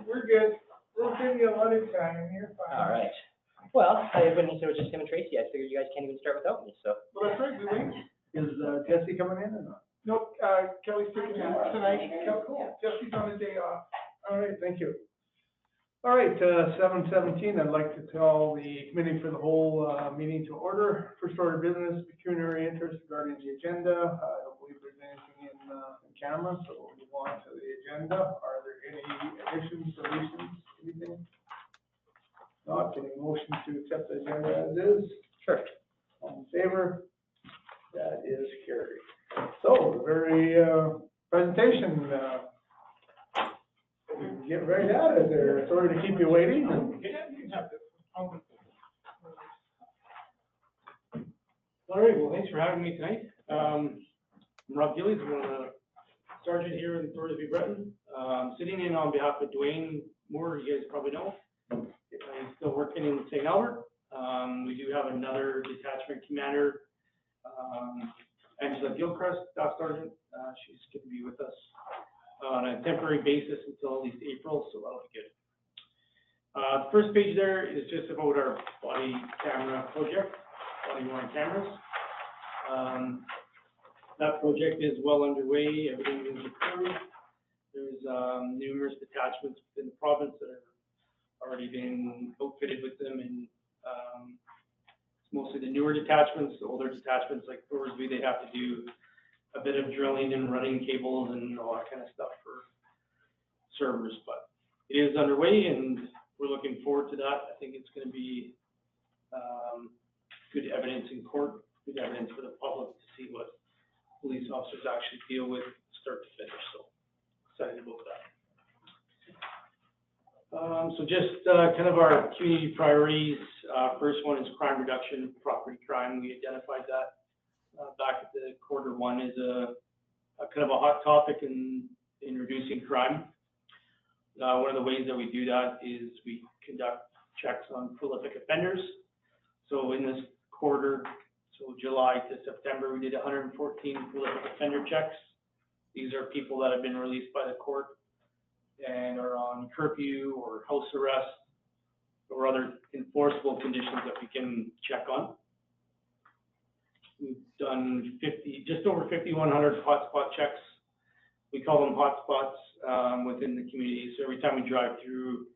We're good. We'll give you a lot of time. You're fine. All right. Well, when you said it was just Tim and Tracy, I figured you guys can't even start without me, so. Well, that's right, we wait. Is Jesse coming in or not? Nope, Kelly's taking it tonight. Cool. Jesse's on a day off. All right, thank you. All right, 7:17, I'd like to call the committee for the whole meeting to order. First order of business, pecuniary interest regarding the agenda. I don't believe there's anything in camera, so we'll move on to the agenda. Are there any additions, deletions, anything? Not, any motion to accept the agenda as is? Sure. All in favor? That is carried. So, the very presentation, get right at it there. Sorry to keep you waiting. Yeah, you can have this. All right, well, thanks for having me tonight. I'm Rob Gillies, I'm a sergeant here in Thorsby, Breton. Sitting in on behalf of Dwayne Moore, you guys probably know. He's still working in St. Albert. We do have another detachment commander, Angela Gilchrist, Staff Sergeant. She's going to be with us on a temporary basis until at least April, so that'll be good. The first page there is just about our body camera project, body worn cameras. That project is well underway, everything is approved. There's numerous detachments within the province that are already been outfitted with them, and it's mostly the newer detachments. The older detachments like Thorsby, they have to do a bit of drilling and running cables and all that kind of stuff for servers, but it is underway and we're looking forward to that. I think it's going to be good evidence in court, good evidence for the public to see what police officers actually deal with start to finish, so excited about that. So just kind of our community priorities. First one is crime reduction, property crime. We identified that back at the Q1 is a kind of a hot topic in reducing crime. One of the ways that we do that is we conduct checks on prolific offenders. So in this quarter, so July to September, we did 114 prolific offender checks. These are people that have been released by the court and are on curfew or house arrest or other enforceable conditions that we can check on. We've done just over 5,100 hotspot checks. We call them hotspots within the community. So every time we drive through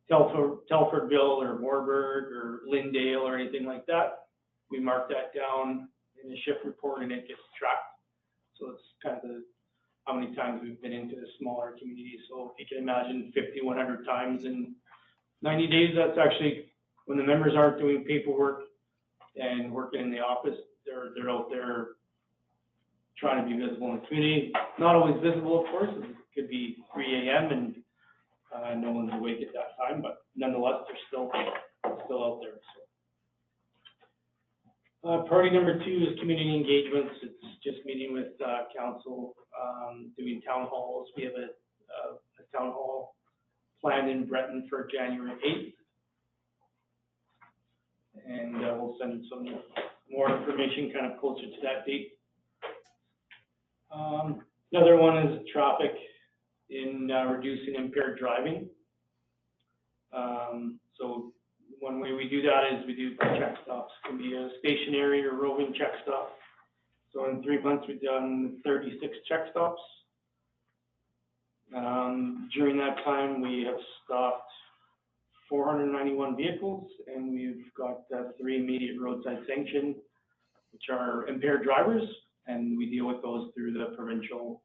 Telfordville or Moorburg or Lyndale or anything like that, we mark that down in a shift report and it gets tracked. So it's kind of how many times we've been into the smaller community. So if you can imagine 5,100 times in 90 days, that's actually when the members aren't doing paperwork and working in the office, they're out there trying to be visible in the community. Not always visible, of course. It could be 3 a.m. and no one's awake at that time, but nonetheless, they're still out there. So. Priority number 2 is community engagements. It's just meeting with council, doing town halls. We have a town hall planned in Breton for January 8th. And we'll send some more information kind of closer to that date. Another one is traffic in reducing impaired driving. So one way we do that is we do check stops. It can be a stationary or roving check stop. So in 3 months, we've done 36 check stops. During that time, we have stopped 491 vehicles, and we've got 3 immediate roadside sanctions, which are impaired drivers, and we deal with those through the provincial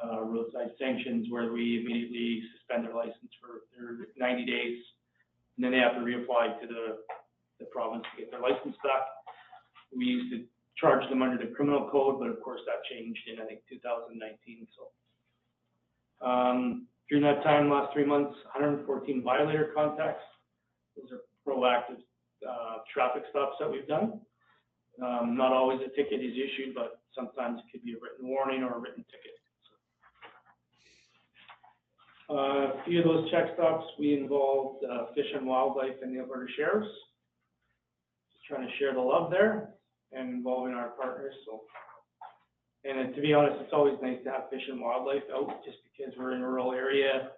roadside sanctions, where we immediately suspend their license for their 90 days, and then they have to reapply to the province to get their license back. We used to charge them under the criminal code, but of course that changed in, I think, 2019. So during that time, last 3 months, 114 violator contacts. Those are proactive traffic stops that we've done. Not always a ticket is issued, but sometimes it could be a written warning or a written ticket. So, a few of those check stops, we involved Fish and Wildlife and the Alberta Sheriffs. Just trying to share the love there and involving our partners. So, and to be honest, it's always nice to have Fish and Wildlife out, just because we're in a rural area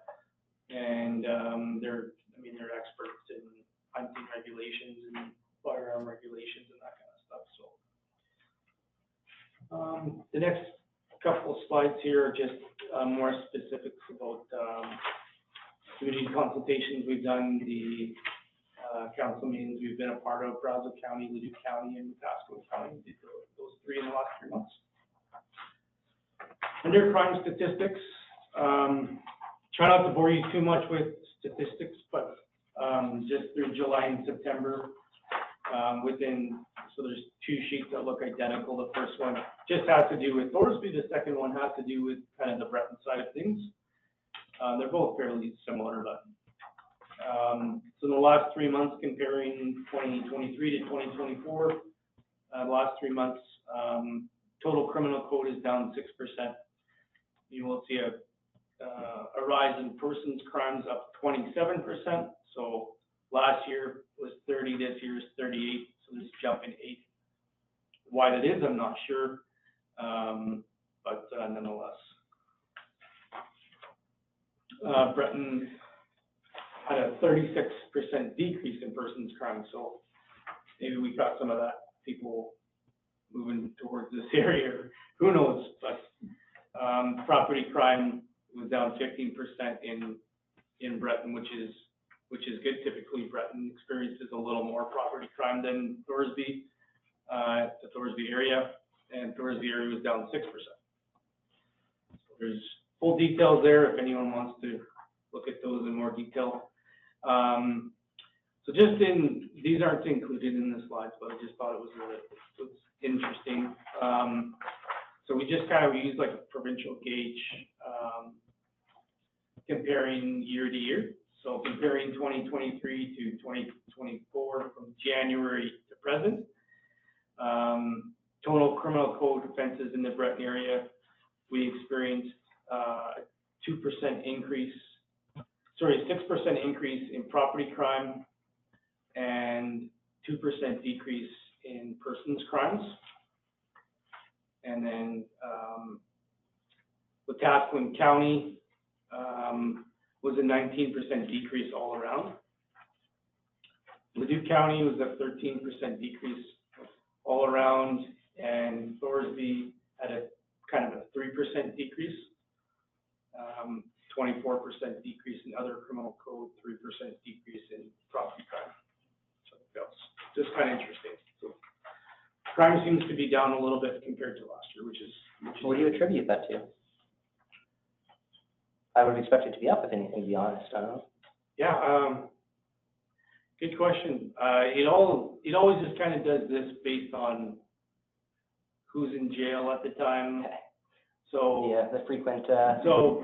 The next couple of slides here are just more specifics about community consultations we've done, the council meetings we've been a part of, Brazeau County, Leduc County, and Pasco County. We did those three in the last 3 months. Under crime statistics, try not to bore you too much with statistics, but just through July and September, so there's 2 sheets that look identical. The first one just has to do with Thorsby. The second one has to do with kind of the Breton side of things. They're both fairly similar, but so in the last 3 months, comparing 2023 to 2024, last 3 months, total criminal code is down 6%. You will see a rise in persons crimes up 27%. So last year was 30, this year is 38. So there's a jump in 8. Why that is, I'm not sure, but nonetheless. Breton had a 36% decrease in persons crime, so maybe we got some of that people moving towards this area, or who knows, but property crime was down 15% in Breton, which is good. Typically, Breton experiences a little more property crime than Thorsby, the Thorsby area, and Thorsby area was down 6%. So there's full details there if anyone wants to look at those in more detail. So these aren't included in the slides, but I just thought it was interesting. So we just we use like a provincial gauge, comparing year to year. So comparing 2023 to 2024 from January to present, total criminal code offenses in the Breton area, we experienced 6% increase in property crime and 2% decrease in persons crimes. And then Wetaskiwin County was a 19% decrease all around. Leduc County was a 13% decrease all around, and Thorsby had a kind of a 3% decrease, 24% decrease in other criminal code, 3% decrease in property crime. So that's just kind of interesting. So crime seems to be down a little bit compared to last year, which is What do you attribute that to? I would expect it to be up, if anything, to be honest. I don't know. Yeah, good question. It always just kind of does this based on who's in jail at the time. Okay. So Yeah, the frequent. So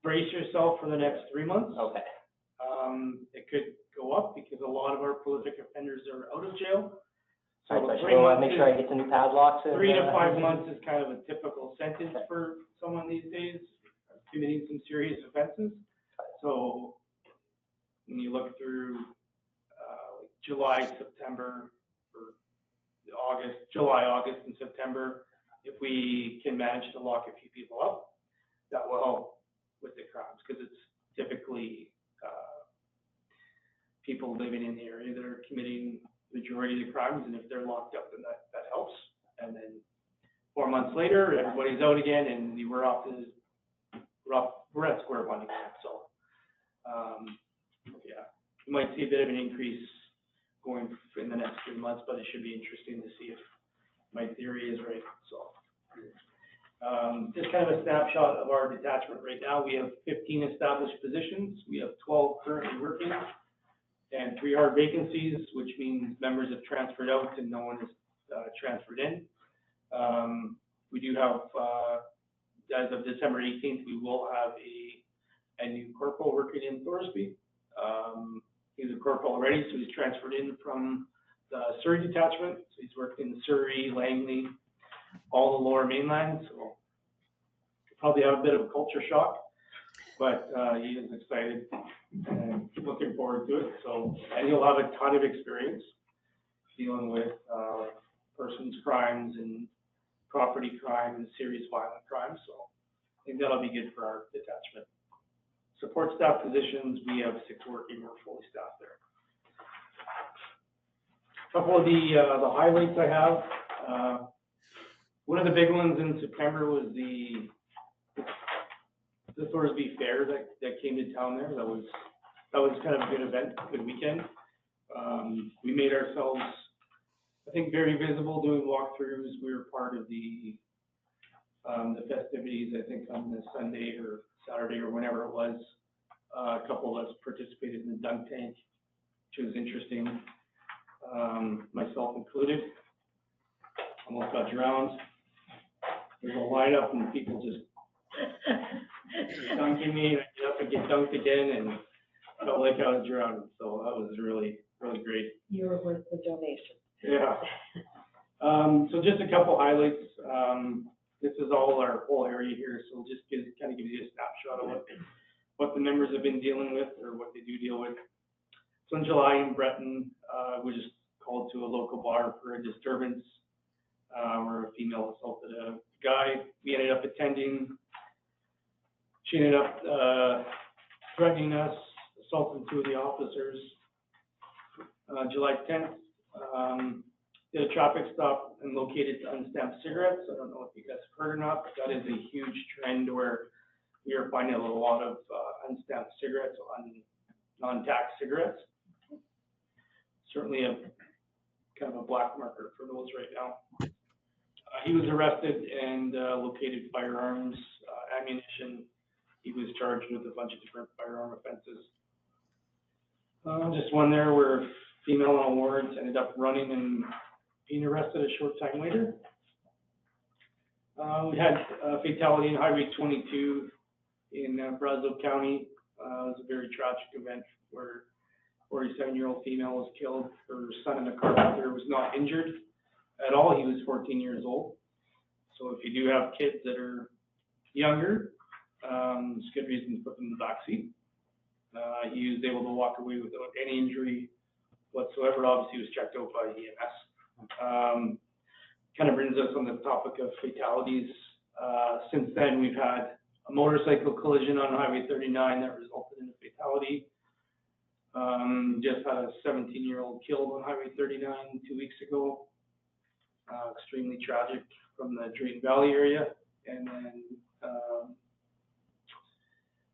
brace yourself for the next 3 months. Okay. It could go up because a lot of our prolific offenders are out of jail. So All right, so I 3 months make sure I get some new padlocks. 3 to 5 months is kind of a typical sentence for someone these days, committing some serious offenses. So when you look through like July, September, or July, August, and September, if we can manage to lock a few people up, that will help with the crimes, because it's typically people living in the area that are committing the majority of the crimes, and if they're locked up, then that helps. And then 4 months later, everybody's out again, and we're at square one again. So yeah, you might see a bit of an increase going in the next 3 months, but it should be interesting to see if my theory is right. So just kind of a snapshot of our detachment right now. We have 15 established positions. We have 12 currently working and 3 hard vacancies, which means members have transferred out and no one is transferred in. We do have, as of December 18th, we will have a new corporal working in Thorsby. He's a corporal already, so he's transferred in from the Surrey detachment. So he's worked in Surrey, Langley, all the lower mainland. So he'll probably have a bit of a culture shock, but he is excited and looking forward to it. So, and he'll have a ton of experience dealing with persons crimes and property crime and serious violent crime. So I think that'll be good for our detachment. Support staff positions, we have 6 working, we're fully staffed there. A couple of the highlights I have. One of the big ones in September was the Thorsby Fair that came to town there. That was kind of a good event, a good weekend. We made ourselves, I think, very visible doing walkthroughs. We were part of the festivities, I think, on the Sunday or Saturday or whenever it was. A couple of us participated in the dunk tank, which was interesting, myself included. Almost got drowned. There's a lineup and people just dunking me, and I get up and get dunked again, and I felt like I was drowning. So that was really, really great. You were worth the donation. Yeah. So just a couple highlights. This is all our whole area here, so we'll just kind of give you a snapshot of what the members have been dealing with or what they do deal with. So in July in Breton, we just called to a local bar for a disturbance where a female assaulted a guy. We ended up attending. She ended up threatening us, assaulting two of the officers. July 10th, did a traffic stop and located unstamped cigarettes. I don't know if you guys have heard or not, but that is a huge trend where we are finding a lot of unstamped cigarettes on non-tax cigarettes. Certainly a kind of a black marker for those right now. He was arrested and located firearms, ammunition. He was charged with a bunch of different firearm offenses. Just one there where female on warrant ended up running and being arrested a short time later. We had a fatality in Highway 22 in Brazeau County. It was a very tragic event where a 47-year-old female was killed. Her son in the car with her was not injured at all. He was 14 years old. So if you do have kids that are younger, it's a good reason to put them in the backseat. He was able to walk away without any injury whatsoever. Obviously, he was checked out by EMS. Kind of brings us on the topic of fatalities. Since then, we've had a motorcycle collision on Highway 39 that resulted in a fatality. Just had a 17-year-old killed on Highway 39 2 weeks ago. Extremely tragic from the Drayton Valley area. And then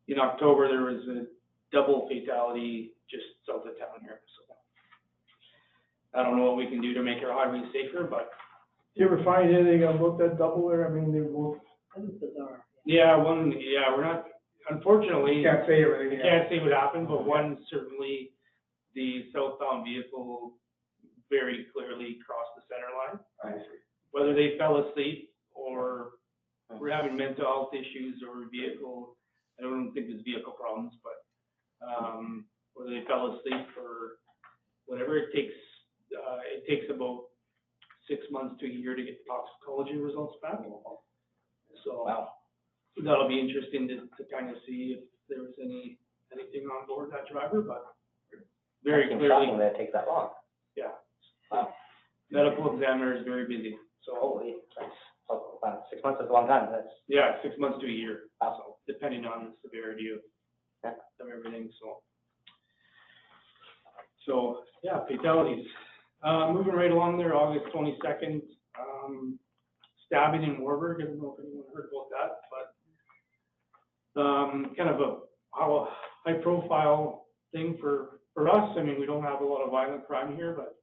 in October, there was a double fatality just south of town here. So I don't know what we can do to make our highways safer, but. Do you ever find anything about that double there? I mean, they both. That was bizarre. Yeah, we're not, unfortunately. Can't say everything. Can't say what happened, but one, certainly the southbound vehicle very clearly crossed the center line. I see. Whether they fell asleep or were having mental health issues or vehicle, I don't think there's vehicle problems, but whether they fell asleep or whatever, it takes about 6 months to a year to get toxicology results back. So that'll be interesting to kind of see if there was anything on board that driver, but very clearly. Shocking that it takes that long. Yeah. Wow. Medical examiner is very busy, so. Holy, wow, 6 months is a long time. That's, Yeah, 6 months to a year, wow. so depending on the severity of Yeah. everything, so yeah, fatalities. Moving right along there, August 22nd, stabbing in Warburg. I don't know if anyone heard about that, but kind of a high profile thing for us. I mean, we don't have a lot of violent crime here, but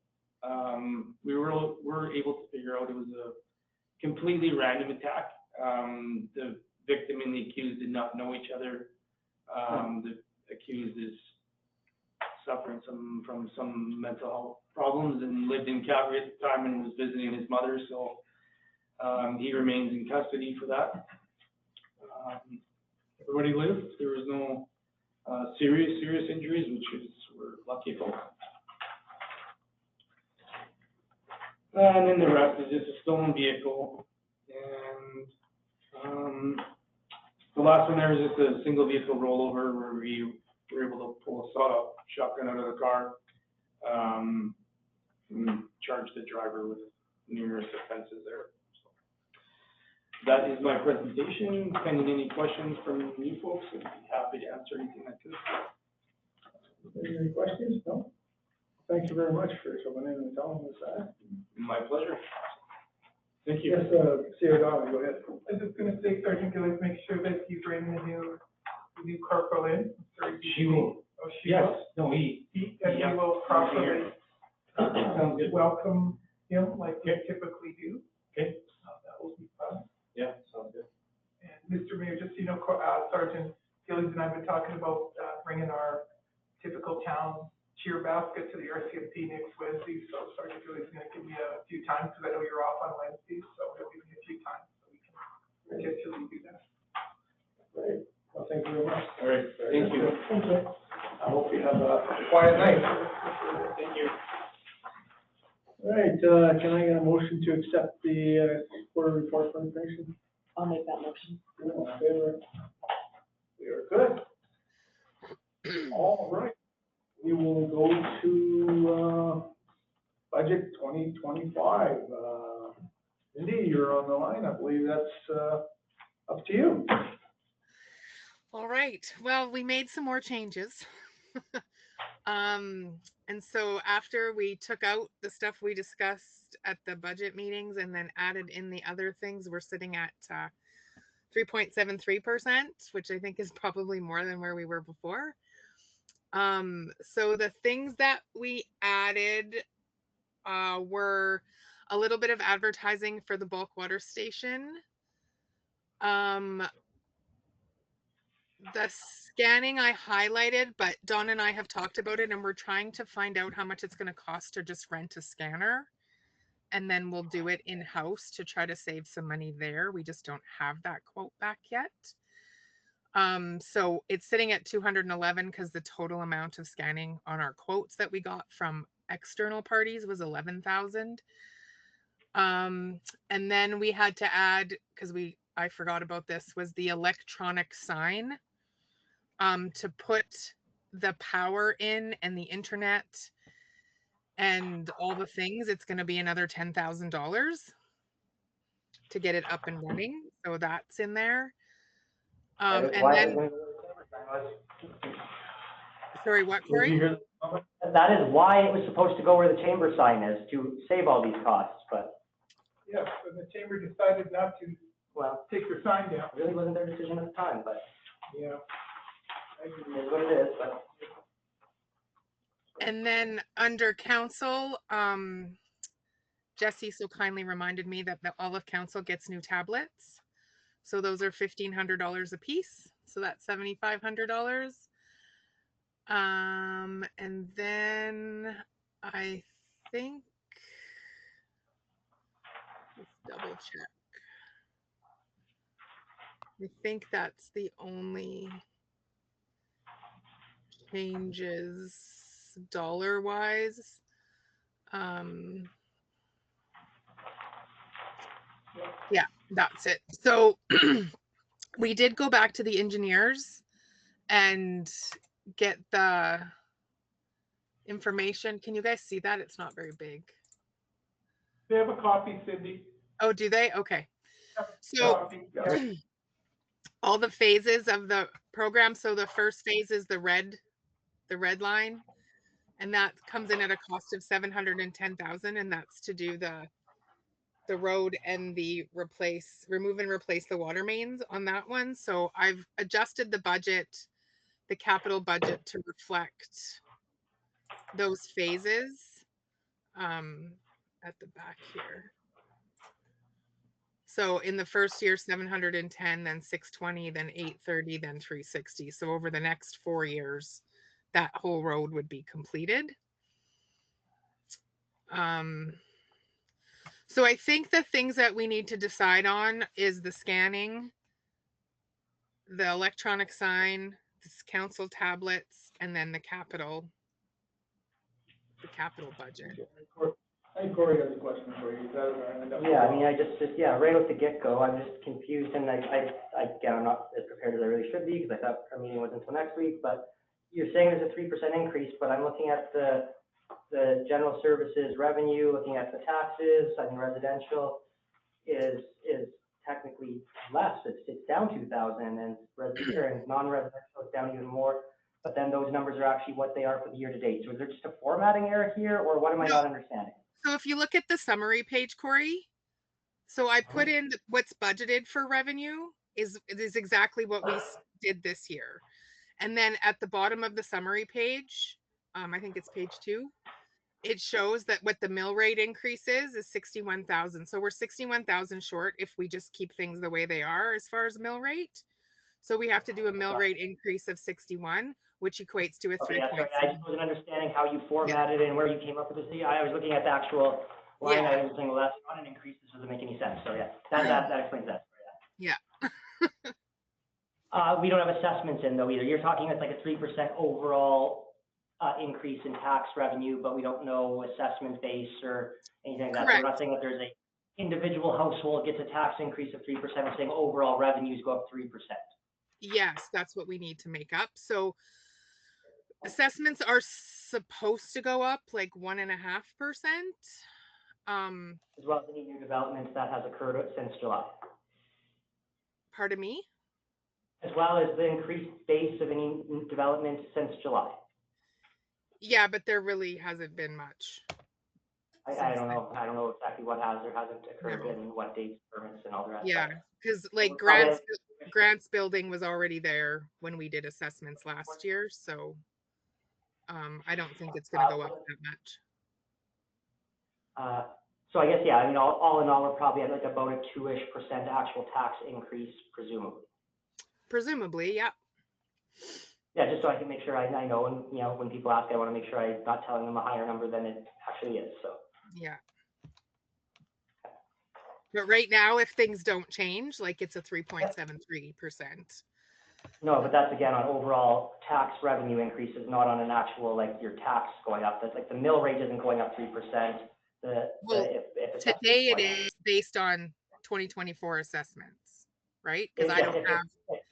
we were able to figure out it was a completely random attack. The victim and the accused did not know each other. The accused is suffering from some mental health problems and lived in Calgary at the time and was visiting his mother, so he remains in custody for that. Everybody lived. There was no serious injuries, which we're lucky about. And then the rest is just a stolen vehicle. And the last one there is just a single vehicle rollover where we were able to pull a sawed-off shotgun out of the car, and charge the driver with numerous offenses there. So that is my presentation. Pending any questions from you folks, I'd be happy to answer anything I could. Any questions? No? Thank you very much for coming in and telling us that. My pleasure. Thank you. Yes, Sarah Donnelly, go ahead. I was just gonna say, Sergeant Gillis, make sure that you bring the new corporal in. Sorry, She will. Oh, she Yes, will? no, he, And yeah. we will properly Sounds good. welcome him like we typically do. Okay. That will be fun. Yeah, sounds good. And Mr. Mayor, just so you know, Sergeant Gillies and I have been talking about, bringing our typical town cheer basket to the RCMP next Wednesday. So Sergeant Gillies is gonna give me a few times, because I know you're off on Wednesdays, so he'll give me a few times so we can potentially do that. Great. Well, thank you very much. All right, thank you. Okay. I hope you have a quiet night. Thank you. All right, can I get a motion to accept the, quarter report for information? I'll make that motion. All in favor? We are good. All right. We will go to, budget 2025. Cindy, you're on the line. I believe that's, up to you. All right, well, we made some more changes. And so after we took out the stuff we discussed at the budget meetings and then added in the other things, we're sitting at 3.73%, which I think is probably more than where we were before. So the things that we added were a little bit of advertising for the bulk water station. The scanning I highlighted, but Dawn and I have talked about it and we're trying to find out how much it's going to cost to just rent a scanner. And then we'll do it in-house to try to save some money there. We just don't have that quote back yet. So it's sitting at 211 because the total amount of scanning on our quotes that we got from external parties was 11,000. And then we had to add, because I forgot about this, was the electronic sign to put the power in and the internet and all the things. It's going to be another $10,000 to get it up and running. So that's in there. And then, sorry, what, Corey? That is why it was supposed to go where the chamber sign is, to save all these costs, but, Yes, and the chamber decided not to well, take their sign down. it really wasn't their decision at the time, but Yeah. it is what it is, but. And then under council, Jesse so kindly reminded me that all of council gets new tablets. So those are $1,500 a piece. So that's $7,500. And then I think, let's double check. I think that's the only changes dollar wise. Yeah, that's it. So we did go back to the engineers and get the information. Can you guys see that? It's not very big. They have a copy, Cindy. Oh, do they? Okay. So all the phases of the program. So the first phase is the red line, and that comes in at a cost of 710,000, and that's to do the road and the remove and replace the water mains on that one. So I've adjusted the budget, the capital budget, to reflect those phases at the back here. So in the first year, 710, then 620, then 830, then 360. So over the next 4 years, that whole road would be completed. So I think the things that we need to decide on is the scanning, the electronic sign, the council tablets, and then the capital budget. I think Corey has a question for you. Is that right? Yeah, I mean, I just, right at the get-go, I'm just confused, and again, I'm not as prepared as I really should be, because I thought our meeting was until next week, but you're saying there's a 3% increase, but I'm looking at the general services revenue, looking at the taxes, I mean, residential is technically less, it's down 2,000, and non-residential is down even more, but then those numbers are actually what they are for the year to date. So is there just a formatting error here, or what am I not understanding? So if you look at the summary page, Corey, So I put in what's budgeted for revenue is exactly what we did this year. And then at the bottom of the summary page, I think it's page 2, it shows that what the mill rate increase is 61,000. So we're 61,000 short if we just keep things the way they are as far as mill rate. So we have to do a mill rate increase of 61, which equates to a Okay, yeah, 3.7. sorry, I just wasn't understanding how you formatted it and where you came up with this. I was looking at the actual line Yeah. item saying, well, that's not an increase, this doesn't make any sense, so yeah, that explains that. Yeah. We don't have assessments in though either. You're talking it's like a 3% overall increase in tax revenue, but we don't know assessment base or anything like that. So Correct. we're not saying that there's a individual household gets a tax increase of 3%. We're saying overall revenues go up 3%. Yes, that's what we need to make up. So assessments are supposed to go up like 1.5%. As well as any new developments that has occurred since July. Pardon me? As well as the increased base of any new development since July. Yeah, but there really hasn't been much. I don't know. I don't know exactly what has or hasn't occurred No. and what dates, permits, and all the rest. Yeah, because like we're probably- Grant's building was already there when we did assessments last year, so I don't think it's going to go up that much. So I guess, yeah, I mean, all in all, we're probably at like about a 2-ish% actual tax increase, presumably. Presumably, yeah. Yeah, just so I can make sure I know, and you know, when people ask, I want to make sure I'm not telling them a higher number than it actually is. So. Yeah. But right now, if things don't change, like it's a 3.73%. No, but that's again on overall tax revenue increases, not on an actual like your tax going up. That's like the mill rate isn't going up 3%. Well, today it is based on 2024 assessments, right? Because I don't have.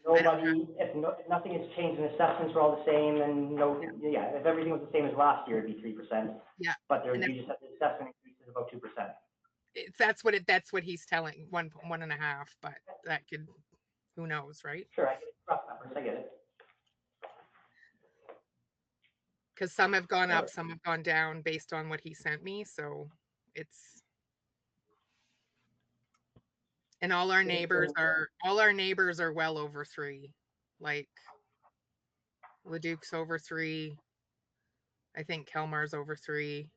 If nothing has changed and assessments were all the same and if everything was the same as last year, it'd be 3%. Yeah. But there, you just have the assessment increase is about 2%. That's what he's telling, 1.5, but that could, who knows, right? Sure, I get it. Rough numbers, I get it. Because some have gone up, some have gone down based on what he sent me, so it's. And all our neighbors are well over 3. Like Leduc's over 3. I think Kelmar's over 3.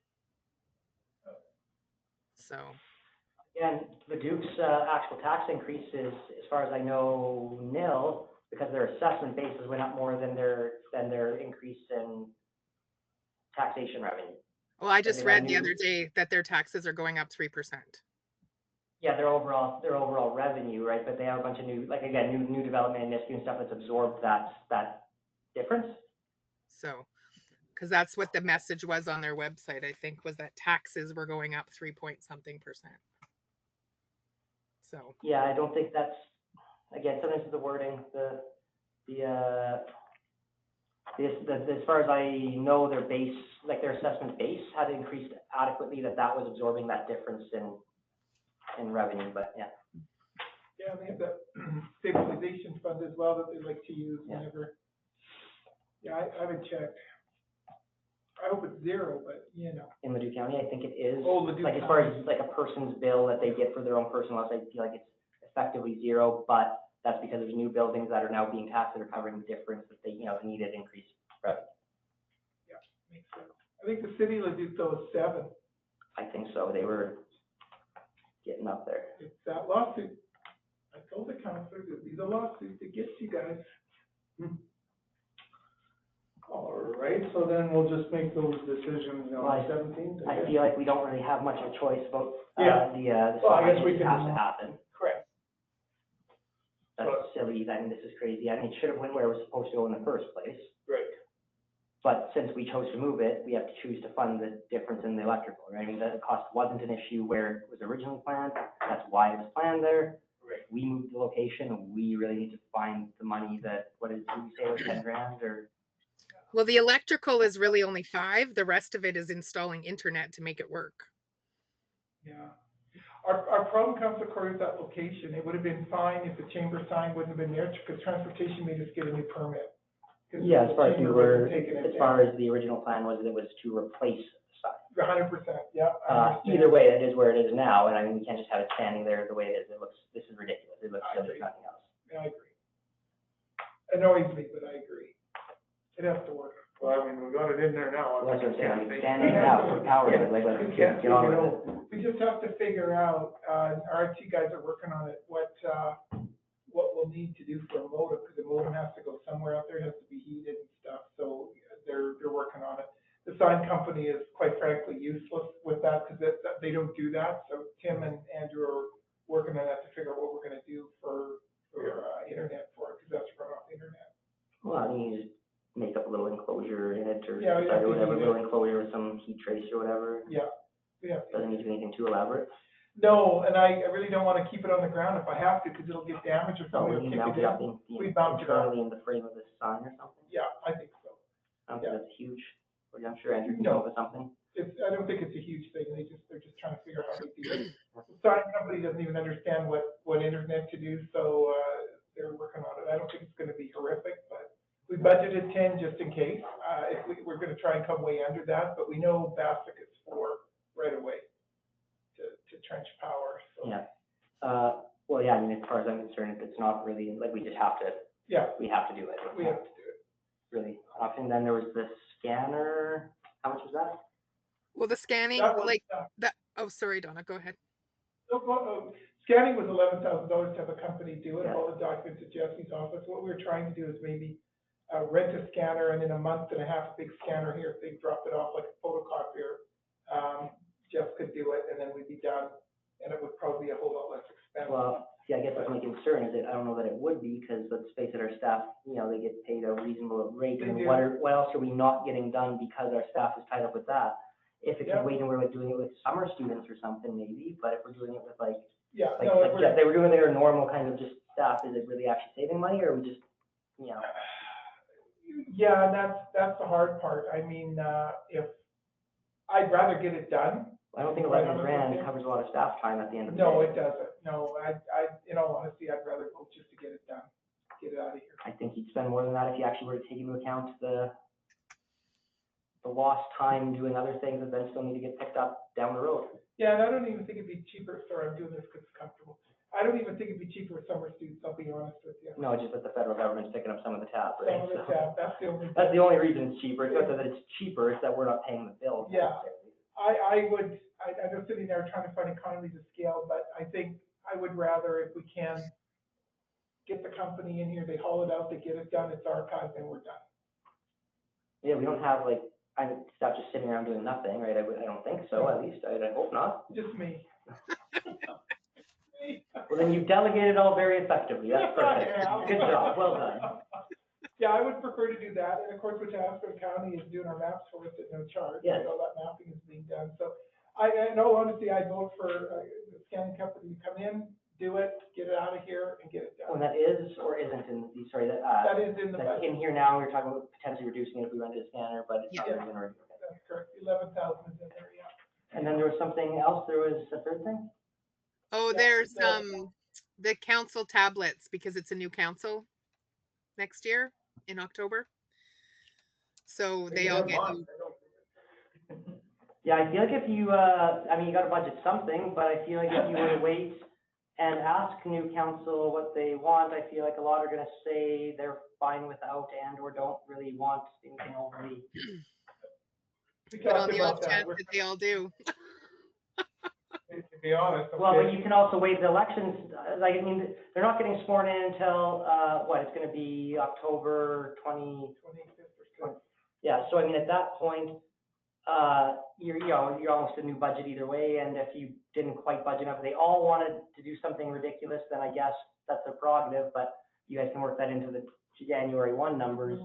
So. Again, Leduc's actual tax increase is, as far as I know, nil, because their assessment bases went up more than their increase in taxation revenue. Well, I just read the other day that their taxes are going up 3%. Yeah, their overall revenue, right? But they have a bunch of new development and and stuff that's absorbed that difference. So, because that's what the message was on their website, I think, was that taxes were going up 3-point-something%. So. Yeah, I don't think that's, again, sometimes it's the wording, as far as I know, their base, like their assessment base had increased adequately, that was absorbing that difference in revenue, but yeah. Yeah, they have that stabilization fund as well that they like to use whenever. Yeah, I haven't checked. I hope it's 0, but you know. In Leduc County, I think it is. Oh, Leduc like as far as like a person's bill that they get for their own personal house, I feel like it's effectively 0, but that's because there's new buildings that are now being taxed that are covering the difference that they, needed increased revenue. Yeah, makes sense. I think the city Leduc though is 7. I think so. They were getting up there. It's that lawsuit. I told the counselor that these are lawsuits to get you guys. All right, so then we'll just make those decisions on the 17th. I feel like we don't really have much of a choice about the Well, I guess stuff we that has can- to happen. Correct. That's silly. I mean, this is crazy. I mean, it should have went where it was supposed to go in the first place. Right. But since we chose to move it, we have to choose to fund the difference in the electrical, right? I mean, the cost wasn't an issue where it was originally planned. That's why it was planned there. Right. We moved the location. We really need to find the money that, did you say it was 10 grand or? Well, the electrical is really only 5. The rest of it is installing internet to make it work. Yeah. Our problem comes, of course, that location. It would have been fine if the chamber sign wouldn't have been there, because transportation made us get a new permit. Yeah, as far as the we chamber were, wasn't taking it as far as the original plan was, it was to replace the sign. 100%, yeah. I understand. Either way, it is where it is now, and I mean, we can't just have it standing there the way it is. It looks, this is ridiculous. It looks I silly as agree. nothing else. Yeah, I agree. Annoys me, but I agree. It has to work. Well, I mean, we got it in there now. Well, that's what I'm saying, I mean, standing now, put power in it, like, let's get on with it. We just have to figure out, our IT guys are working on it, what we'll need to do for a modem, because the modem has to go somewhere out there, it has to be heated and stuff, so they're working on it. The sign company is quite frankly useless with that, because they don't do that, so Tim and Andrew are working on that to figure out what we're gonna do for internet for it, because that's run off the internet. Well, I mean, you just make up a little enclosure in it, or Yeah, we have to whatever, heat it. little enclosure with some heat trace or whatever. Yeah. Doesn't need to be anything too elaborate. No, and I really don't wanna keep it on the ground if I have to, because it'll get damaged or So something we will can kick mount it it up in. in, We mount it up. internally in the frame of the sign or something. Yeah, I think so. I don't Yeah. think that's huge, but I'm sure Andrew can No. come up with something. I don't think it's a huge thing, they're just trying to figure out how they do it. The sign company doesn't even understand what internet to do, so, they're working on it. I don't think it's gonna be horrific, but we budgeted 10 just in case. If we're gonna try and come way under that, but we know Bassick is for right away to trench power, so. Yeah. Well, yeah, I mean, as far as I'm concerned, it's not really, like, we just have to, Yeah, we have to do it. we have to do it. Really option. Then there was the scanner. How much was that? Well, the scanning, That was, like that, oh, sorry, Donna, go ahead. Scanning was $11,000 to have a company do it, Yeah. all the documents at Jesse's office. What we were trying to do is maybe rent a scanner, and in a month and a half, a big scanner here, if they dropped it off like a photocopier, Jeff could do it, and then we'd be done, and it would probably be a whole lot less expensive. Well, see, I guess that's my concern is that I don't know that it would be, because let's face it, our staff, you know, they get paid a reasonable rate. They And do. what else are we not getting done because our staff is tied up with that? If it's Yeah. a way and we're like doing it with summer students or something maybe, but if we're doing it with like, Yeah, like, no, like we're, Jeff, they were doing their normal kind of just staff, is it really actually saving money, or are we just, you know? yeah, that's the hard part. I mean, if, I'd rather get it done. I don't think Right, 11 grand okay. covers a lot of staff time at the end of the day. No, it doesn't. No, in all honesty, I'd rather go just to get it done, get it out of here. I think you'd spend more than that if you actually were to take into account the lost time doing other things that then still need to get picked up down the road. Yeah, and I don't even think it'd be cheaper, sorry, I'm doing this because it's comfortable. I don't even think it'd be cheaper with summer students, I'll be honest with you. No, just that the federal government's picking up some of the tab, right? Some of the So staff, that's the only. that's the only reason it's cheaper. It's not that it's cheaper, it's that we're not paying the bill. Yeah. I know sitting there trying to find economies of scale, but I think I would rather, if we can, get the company in here, they haul it out, they get it done, it's archived, and we're done. Yeah, we don't have like, staff just sitting around doing nothing, right? I don't think so, at least. I hope not. Just me. Well, then you've delegated all very effectively. That's Yes, I perfect. have. Good job, well done. Yeah, I would prefer to do that, and of course, which Aspen County is doing our maps for us at no charge. Yes. All that mapping is being done, so in all honesty, I vote for the scanning company to come in, do it, get it out of here, and get it When done. that is or isn't in the, sorry, That is in the that's budget, in here now, we're talking about potentially reducing it if we rented a scanner, but it's not Yeah. even already. that's correct, 11,000 is in there, yeah. And then there was something else, there was a third thing? Oh, Yeah, there's the- the council tablets, because it's a new council next year in October. So they all get new. Yeah, I feel like if you, I mean, you gotta budget something, but I feel like if you were to wait and ask new council what they want, I feel like a lot are gonna say they're fine without and or don't really want anything overly. We But on talked the about off that, chance that they all do. to be honest. Well, okay. but you can also wait the elections, like, I mean, they're not getting sworn in until, what, it's gonna be October 25th or 6th. Yeah, so I mean, at that point, you're almost a new budget either way, and if you didn't quite budget up, they all wanted to do something ridiculous, then I guess that's their prerogative, but you guys can work that into the January 1 numbers,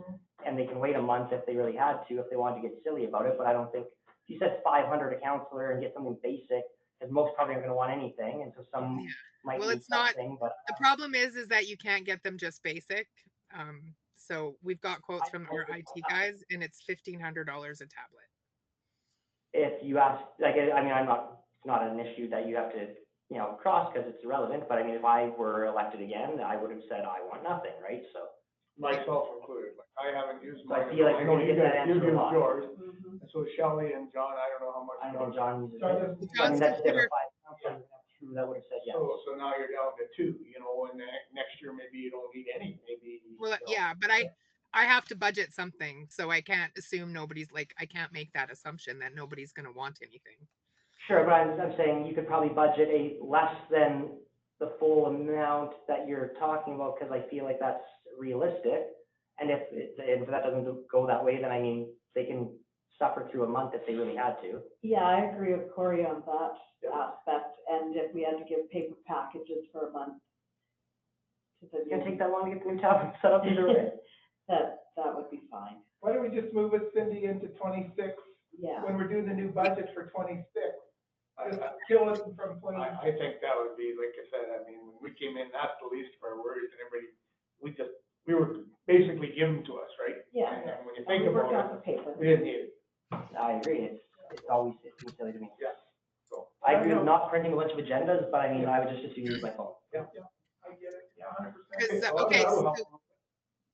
and they can wait a month if they really had to, if they wanted to get silly about it, but I don't think, if you said 500 a counselor and get something basic, because most probably aren't gonna want anything, and so some Yeah. might Well, need it's not- something, but. The problem is that you can't get them just basic. So we've got quotes from our IT guys, and it's $1,500 a tablet. If you ask, like, I mean, it's not an issue that you have to, you know, cross because it's irrelevant, but I mean, if I were elected again, I would have said I want nothing, right? So, Myself included, like, I haven't used So I mine. feel like I you're know gonna get that you answer a used lot. yours, and so Shelley and John, I don't know how much I don't know if John uses John it. doesn't. I mean, John's that's computer, five councils, two that would have said yes. So now you're down to two, you know, and next year maybe you don't need any, maybe. well, you know. yeah, but I have to budget something, so I can't assume nobody's like, I can't make that assumption that nobody's gonna want anything. Sure, but I'm saying you could probably budget a less than the full amount that you're talking about, because I feel like that's realistic. And if that doesn't go that way, then I mean, they can suffer through a month if they really had to. Yeah, I agree with Corey on that aspect, and if we had to give paper packages for a month. It's gonna take that long to get the new tab set up either way. That would be fine, Why don't we just move it, Cindy, into 26, yeah. when we're doing the new budget for 26? Just kill it from 20. I think that would be, like I said, I mean, when we came in, that's the least of our worries, and everybody, we were basically given to us, right? Yeah. And when you And think we worked about out the paper. it, we didn't need it. I agree, it seems silly to me. Yeah. So. I agree with not printing a bunch of agendas, but I mean, I would just assume use my phone. I get it, yeah, 100%. Because, well, okay, that'll so help.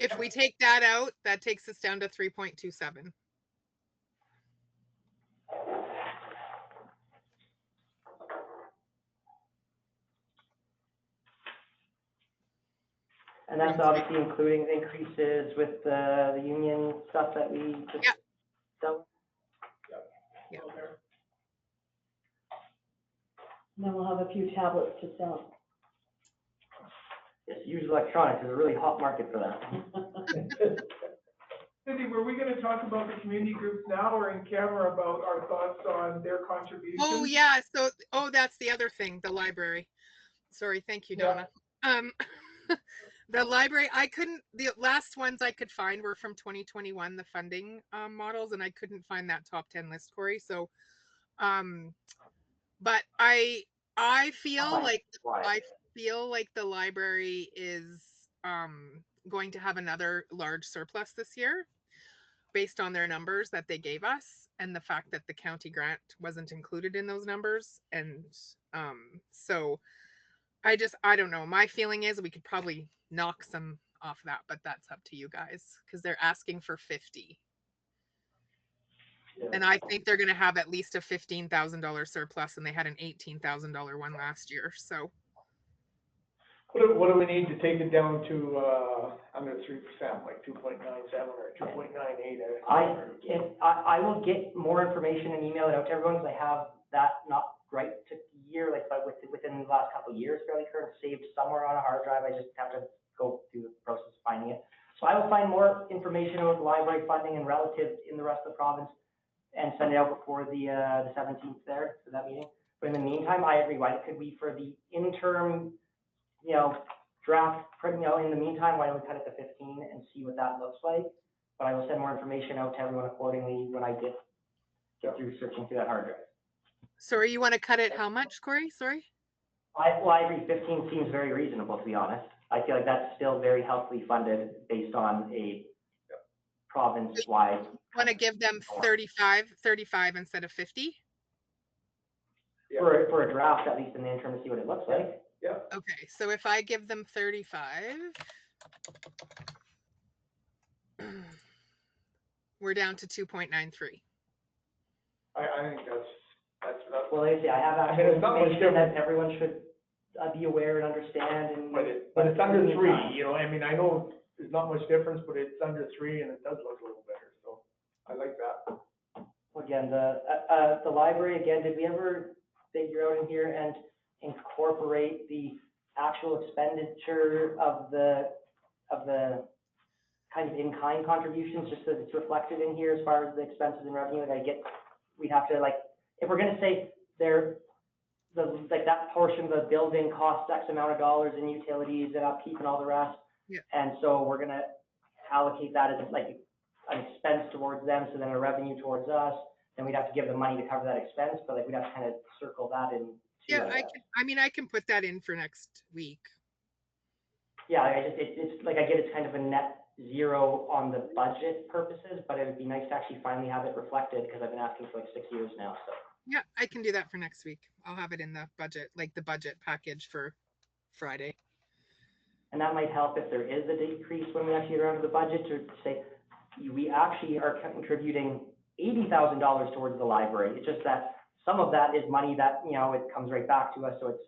if we take that out, that takes us down to 3.27. And that's obviously including the increases with the union stuff that we just Yeah. done. Yeah. And then we'll have a few tablets to sell. Yes, use electronics, there's a really hot market for that. Cindy, were we gonna talk about the community groups now or in camera about our thoughts on their contributions? Oh, yeah, so, that's the other thing, the library. Sorry, thank you, Yeah. Donna. The library, the last ones I could find were from 2021, the funding models, and I couldn't find that top 10 list, Corey, so, but I feel like, the library is going to have another large surplus this year based on their numbers that they gave us and the fact that the county grant wasn't included in those numbers. And so I don't know. My feeling is we could probably knock some off that, but that's up to you guys because they're asking for 50. And I think they're going to have at least a $15,000 surplus, and they had an $18,000 one last year. So What do we need to take it down to, under 3%, like 2.97 or 2.98? I will get more information and email it out to everyone, because I have that not right to year, like, but within the last couple of years, fairly current, saved somewhere on a hard drive. I just have to go through the process of finding it. So I will find more information about library funding and relative in the rest of the province and send it out before the 17th there for that meeting. But in the meantime, I agree. Why could we, for the interim, draft, in the meantime, why don't we cut it to 15 and see what that looks like? But I will send more information out to everyone accordingly when I get through searching through that hard drive. sorry, you want to cut it how much, Corey? Sorry? I agree, 15 seems very reasonable, to be honest. I feel like that's still very healthily funded based on a province-wide. Want to give them 35 instead of 50? Yeah. For a draft, at least in the interim, to see what it looks like. Yeah. Okay, so if I give them 35, we're down to 2.93. I think that's. Well, like I say, I have I mean, actual it's not much information that different. everyone should be aware and understand, and. But it's under 3, I mean, I know there's not much difference, but it's under 3 and it does look a little better, so I like that. Again, the library, again, did we ever figure out in here and incorporate the actual expenditure of the kind of in-kind contributions, just so that it's reflected in here as far as the expenses and revenue? We'd have to, like, if we're gonna say that portion of the building costs X amount of dollars in utilities and upkeep and all the rest. Yeah. And so we're gonna allocate that as like an expense towards them, so then a revenue towards us, then we'd have to give them money to cover that expense, but like we'd have to kind of circle that in. Yeah, I can put that in for next week. Yeah, it's like, I get it's kind of a net zero on the budget purposes, but it would be nice to actually finally have it reflected, because I've been asking for like 6 years now, so. Yeah, I can do that for next week. I'll have it in the budget, like the budget package for Friday. And that might help if there is a decrease when we actually get around to the budget, to say, we actually are contributing $80,000 towards the library. It's just that some of that is money that, you know, it comes right back to us, so it's,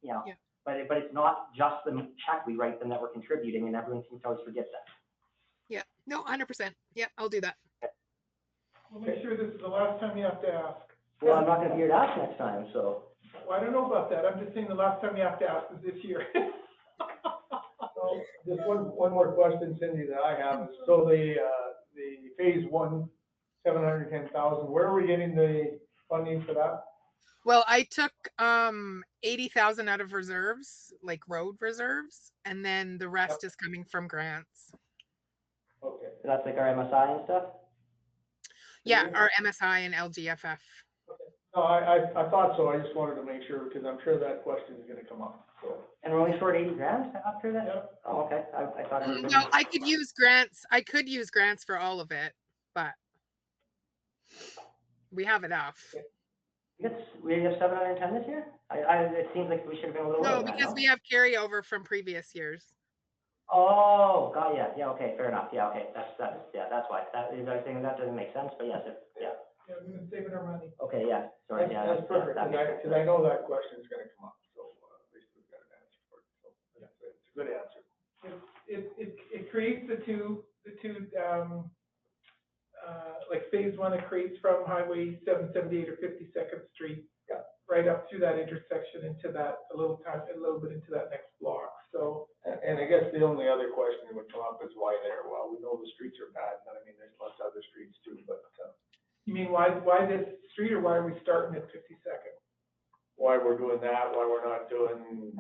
you know, Yeah. but it's not just the check we write them that we're contributing, and everyone seems to always forget that. Yeah, no, 100%. Yeah, I'll do that. We'll make sure this is the last time you have to ask. Well, I'm not gonna be here to ask next time, so. Well, I don't know about that. I'm just saying the last time you have to ask is this year. So, just one more question, Cindy, that I have, is, so the phase one, 710,000, where are we getting the funding for that? Well, I took 80,000 out of reserves, like road reserves, and then the rest is coming from grants. Okay. So that's like our MSI and stuff? Yeah, our MSI and LGFF. No, I thought so, I just wanted to make sure, because I'm sure that question is gonna come up, so. And we're only short 80 grand after that? Yep. Oh, okay, I thought it was. No, I could use grants for all of it, but we have enough. We have 710 this year? It seems like we should have been a little No, lower than that, because no? we have carryover from previous years. Oh, got ya, yeah, okay, fair enough, yeah, okay, that's why, that is, I think that doesn't make sense, but yes, yeah, Yeah, we've been saving our money. okay, yeah, sorry, yeah. That's perfect, that makes sense. because I know that question is gonna come up, so, at least we've got an answer for it, so, it's a good answer. It creates the two, like phase one, it creates from Highway 778 or 52nd Street. Yeah. Right up to that intersection into that, a little bit into that next block, so. And I guess the only other question that would come up is why there, well, we know the streets are bad, but I mean, there's lots of other streets too, but, You mean, why this street, or why are we starting at 52nd? why we're doing that, why we're not doing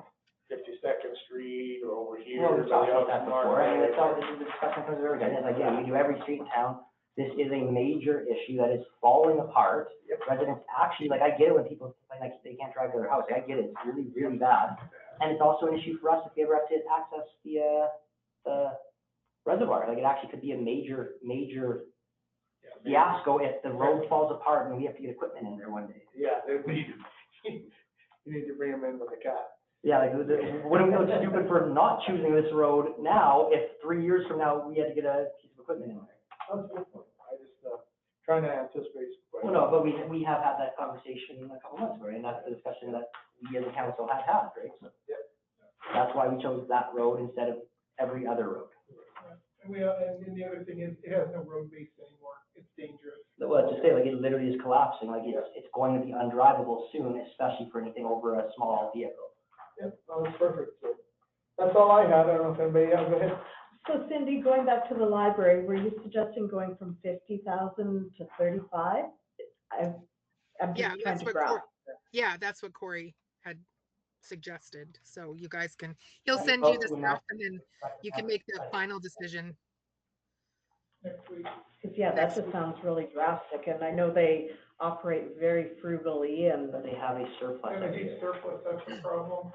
52nd Street or over here. Well, we talked about that before, I mean, Market. it's all, this is the discussion comes over again, it's like, yeah, we do every street in town, this is a major issue that is falling apart. Residents actually, like, I get it when people complain like they can't drive to their house, like, I get it, it's really, really bad. And it's also an issue for us if we ever have to access the reservoir, like, it actually could be a major fiasco if the road falls apart and we have to get equipment in there one day. Yeah, you need to bring them in with a cat. Yeah, like, what do we look stupid for not choosing this road now, if 3 years from now we had to get a piece of equipment in there? That's a good point. I just, trying to anticipate some questions. Well, no, but we have had that conversation a couple months ago, and that's the discussion that we as a council had had, right? So that's why we chose that road instead of every other road. And then the other thing is, it has no road base anymore, it's dangerous. Well, to say, like, it literally is collapsing, like, it's going to be undrivable soon, especially for anything over a small vehicle. Yep, that's perfect. So that's all I had. I don't know if anybody else, go ahead. So Cindy, going back to the library, were you suggesting going from 50,000 to 35? I'm Yeah, just trying that's to what grasp. Yeah, that's what Corey had suggested. So you guys he'll Right, send you both the will stuff not- and then you can make the final decision. Next week. Because, yeah, that just sounds really drastic, and I know they operate very frugally, and But they have a surplus And a every huge year. surplus, that's the problem.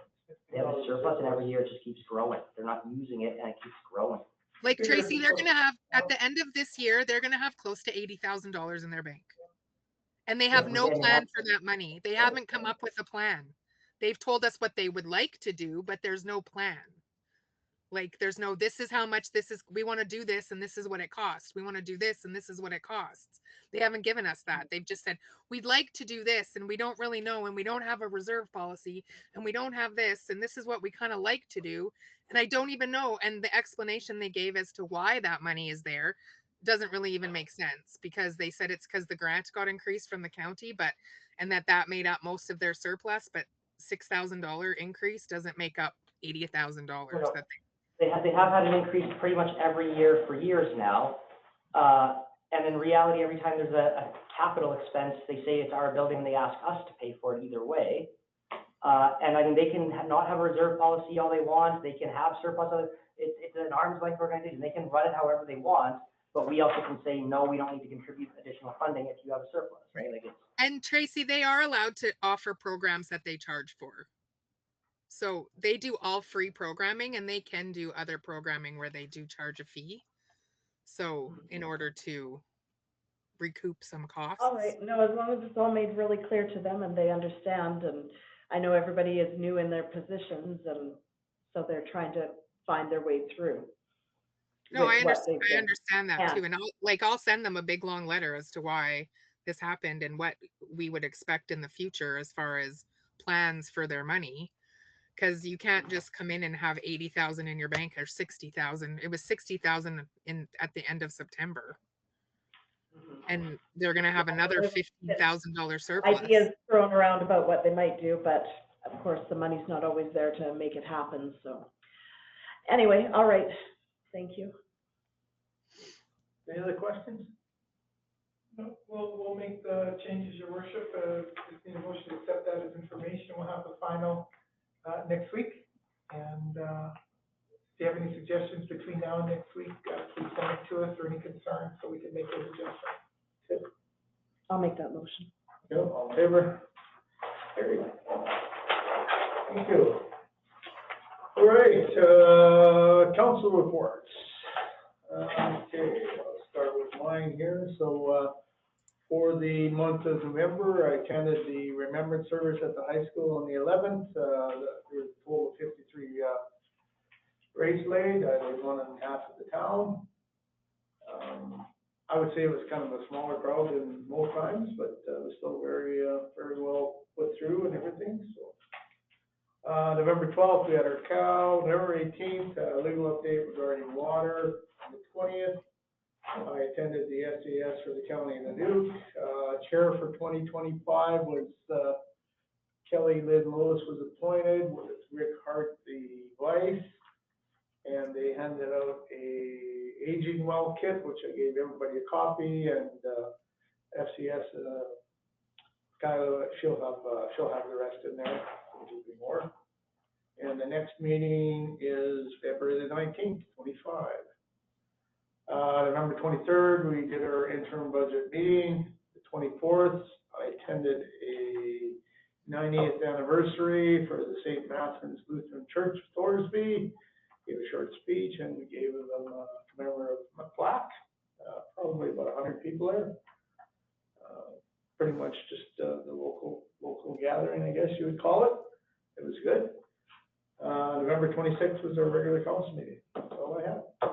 They have a surplus, and every year it just keeps growing. They're not using it, and it keeps growing. Like Figure Tracy, it's they're close. gonna have, at the end of this year, they're gonna have close to $80,000 in their bank. And they have Yeah, no and plan for that money. They haven't come up with a plan. They've told us what they would like to do, but there's no plan. Like, there's no, this is how much we want to do this and this is what it costs. We want to do this and this is what it costs. They haven't given us that. They've just said, we'd like to do this and we don't really know, and we don't have a reserve policy, and we don't have this, and this is what we kind of like to do. And I don't even know. And the explanation they gave as to why that money is there doesn't really even make sense, because they said it's because the grant got increased from the county, and that made up most of their surplus, but $6,000 increase doesn't make up $80,000 No. that They have had an increase pretty much every year for years now. And in reality, every time there's a capital expense, they say it's our building, and they ask us to pay for it either way. And I mean, they can not have a reserve policy all they want, they can have surplus, it's an arm's length organization, they can run it however they want, but we also can say, no, we don't need to contribute additional funding if you have a surplus, right? Like, it's. And Tracy, they are allowed to offer programs that they charge for. So they do all free programming, and they can do other programming where they do charge a fee. So in order to recoup some costs. all right, no, as long as it's all made really clear to them and they understand, and I know everybody is new in their positions, and so they're trying to find their way through. No, with I what they've understand, been- I understand that Yeah. too. And I'll send them a big long letter as to why this happened and what we would expect in the future as far as plans for their money. Because you can't just come in and have 80,000 in your bank or 60,000. It was 60,000 at the end of September. And they're going to have another $15,000 surplus. Ideas thrown around about what they might do, but of course, the money's not always there to make it happen, so. Anyway, all right, thank you. Any other questions? No, we'll make the changes, your worship, just need a motion to accept that as information, we'll have the final, next week. And, if you have any suggestions between now and next week, please send it to us, or any concerns, so we can make those adjustments. I'll make that motion. No, all in favor? Carried. Thank you. All right, council reports. Okay, I'll start with mine here. So, for the month of November, I attended the remembrance service at the high school on the 11th. There was a total of 53 race laid. I did one in half of the town. I would say it was kind of a smaller crowd than most times, but it was still very well put through and everything. So, November 12th, we had our cow. November 18th, legal update regarding water. On the 20th, I attended the SAS for the county of the Duke. Chair for 2025 was Kelly Lynn Lewis was appointed, with Rick Hart the vice, and they handed out a aging well kit, which I gave everybody a copy, and FCS Skylar, she'll have the rest in there, which will be more. And the next meeting is February the 19th, 25. November 23rd, we did our interim budget meeting. The 24th, I attended a 90th anniversary for the St. Matthew's Lutheran Church, Thorsby. Gave a short speech, and we gave them a commemorative plaque. Probably about 100 people there. Pretty much just the local gathering, I guess you would call it. It was good. November 26th was our regular council meeting. That's all I have.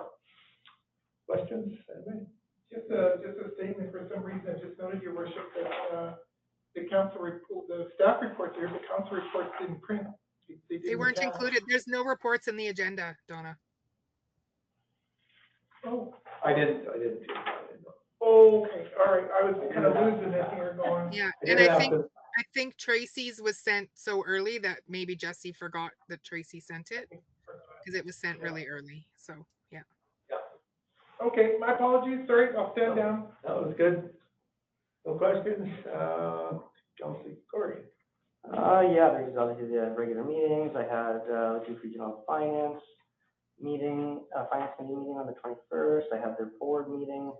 Questions? Anybody? Just a statement, for some reason, I just noted, your worship, that, the council report, the staff reports here, the council reports didn't print. They weren't included. There's no reports in the agenda, Donna. Oh, I didn't see it. okay, all right, I was kind of losing it here going. Yeah, I and did I have think to- I think Tracy's was sent so early that maybe Jesse forgot that Tracy sent it because it was sent really early. So yeah. Okay, my apologies, sorry, I'll stand down. That was good. No questions? Councilor Corey? Yeah, there's obviously the regular meetings. I had, Duke Regional Finance Finance Committee meeting on the 21st. I had their board meeting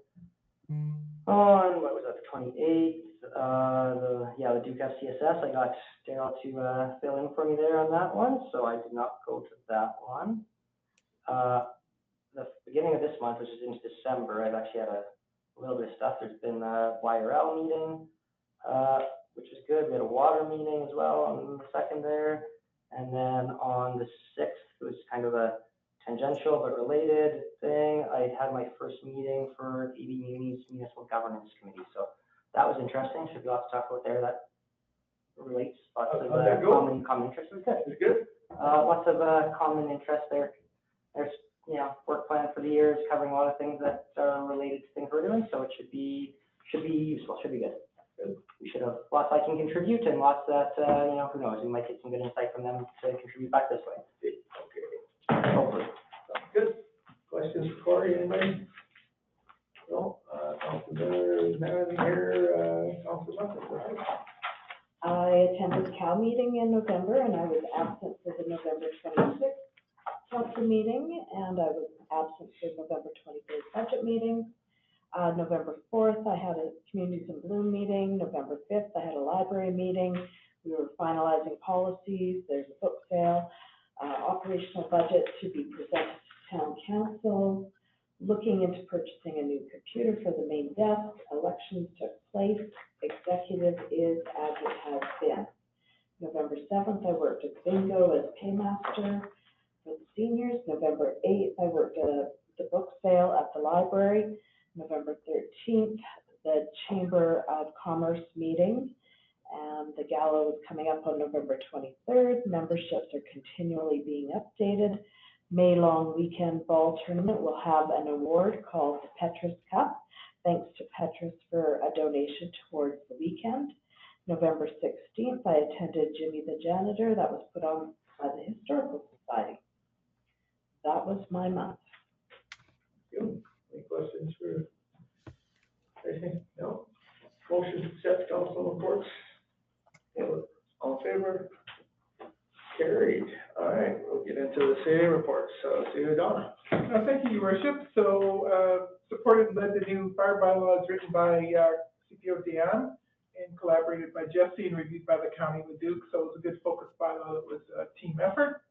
on, what was that, the 28th. The Duke FCSS, I got Daryl to fill in for me there on that one, so I did not go to that one. The beginning of this month, which is into December, I've actually had a little bit of stuff. There's been a YRL meeting, which is good. We had a water meeting as well on the 2nd there. And then on the 6th, it was kind of a tangential but related thing. I had my first meeting for EB Muni's Municipal Governance Committee. So that was interesting. Should be lots to talk about there that relates. Lots of common interests. It was good. It's good? Lots of common interests there. There's, work plan for the year is covering a lot of things that are related to things we're doing. So it should be useful, should be good. We should have lots I can contribute and lots that, who knows, we might get some good insight from them to contribute back this way. Okay. Hopefully. Sounds good. Questions for Corey, anybody? No, Councilor Manning here, Councilor Muffin, go ahead. I attended the Cal meeting in November, and I was absent for the November 26th council meeting, and I was absent for the November 23rd budget meeting. November 4th, I had a Communities in Bloom meeting. November 5th, I had a library meeting. We were finalizing policies. There's a book sale, operational budget to be presented to town council, looking into purchasing a new computer for the main desk. Elections took place. Executive is as it has been. November 7th, I worked at bingo as paymaster for the seniors. November 8th, I worked at the book sale at the library. November 13th, the Chamber of Commerce meeting, and the gala is coming up on November 23rd. Memberships are continually being updated. May long weekend ball tournament will have an award called the Petrus Cup. Thanks to Petrus for a donation towards the weekend. November 16th, I attended Jimmy the Janitor. That was put on by the Historical Society. That was my month. Any questions for anything? No? Motion to accept council reports. All in favor? Carried. All right, we'll get into the CA reports. CA Donna. Thank you, Your Worship. So, supported and led the new fire bylaws written by CPO Dan and collaborated by Jesse and reviewed by the County of Leduc. So it was a good focus bylaw. It was a team effort.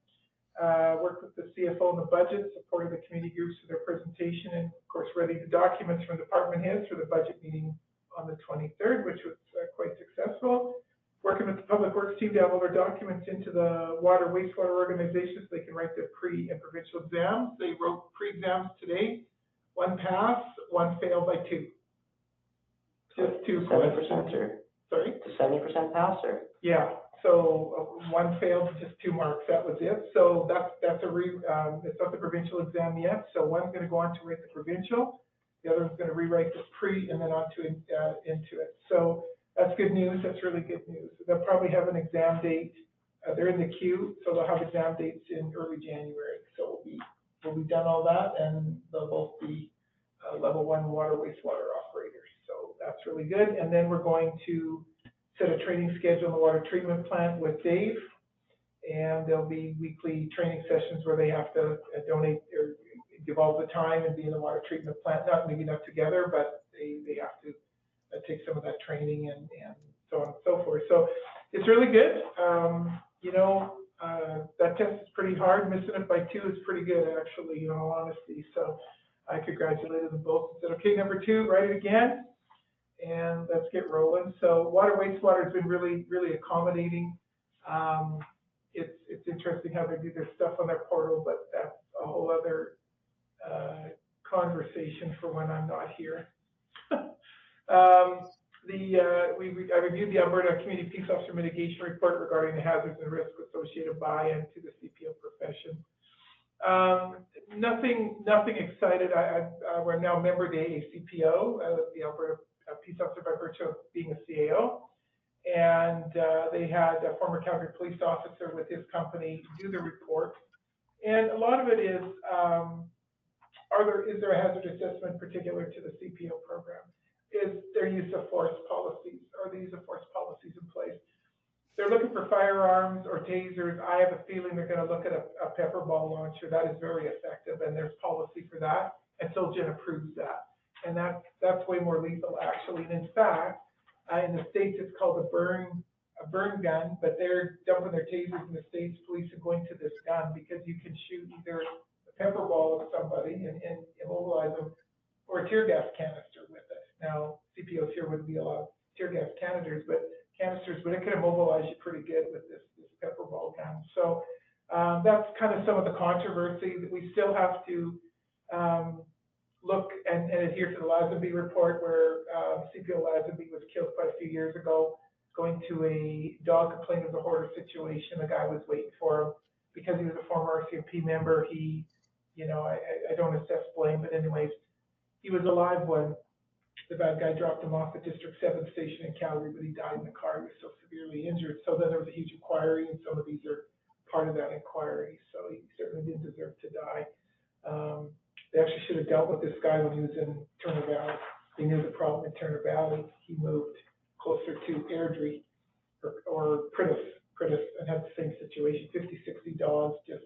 Worked with the CFO on the budget, supported the community groups for their presentation, and of course readied the documents from department heads for the budget meeting on the 23rd, which was quite successful. Working with the Public Works team to have all their documents into the water wastewater organizations so they can write their pre and provincial exams. They wrote pre-exams today. One passed, one failed by 2. Just 2 points. 70% or? Sorry? 70% pass or? Yeah, so one failed, just 2 marks, that was it. So it's not the provincial exam yet, so one's gonna go on to write the provincial, the other one's gonna rewrite this pre and then on to into it. So that's good news, that's really good news. They'll probably have an exam date, they're in the queue, so they'll have exam dates in early January. So we'll be done all that, and they'll both be level 1 water wastewater operators. So that's really good. And then we're going to set a training schedule in the water treatment plant with Dave, and there'll be weekly training sessions where they have to donate or give all the time and be in the water treatment plant. Maybe not together, but they have to take some of that training and so on and so forth. So it's really good. That test is pretty hard. Missing it by 2 is pretty good, actually, in all honesty. So I congratulated them both and said, okay, number 2, write it again, and let's get rolling. So water wastewater has been really, really accommodating. It's interesting how they do their stuff on their portal, but that's a whole other conversation for when I'm not here. I reviewed the Alberta Community Peace Officer Mitigation Report regarding the hazards and risks associated by and to the CPO profession. Nothing excited. We're now a member of the ACPO, the Alberta Peace Officer by virtue of being a CAO. And they had a former Calgary police officer with his company do the report. And a lot of it is, is there a hazard assessment particular to the CPO program? Is their use of force policies? Are the use of force policies in place? They're looking for firearms or tasers. I have a feeling they're going to look at a pepper ball launcher. That is very effective, and there's policy for that. And Silgen approves that. And that's way more lethal, actually. And in fact, in the States, it's called a burn gun, but they're dumping their tasers in the States. Police are going to this gun because you can shoot either a pepper ball at somebody and immobilize them, or a tear gas canister with it. Now, CPOs here wouldn't be allowed tear gas canisters, but it can immobilize you pretty good with this pepper ball gun. So that's kind of some of the controversy that we still have to look and adhere to the Lazenby report, where CPO Lazenby was killed quite a few years ago, going to a dog complaint of a hoarder situation. The guy was waiting for him because he was a former RCMP member. He, I don't assess blame, but anyways, he was alive when the bad guy dropped him off at District 7 station in Calgary, but he died in the car. He was so severely injured. So then there was a huge inquiry, and some of these are part of that inquiry. So he certainly didn't deserve to die. They actually should have dealt with this guy when he was in Turner Valley. They knew the problem in Turner Valley. He moved closer to Airdrie or Prentice, and had the same situation. 50, 60 dogs, just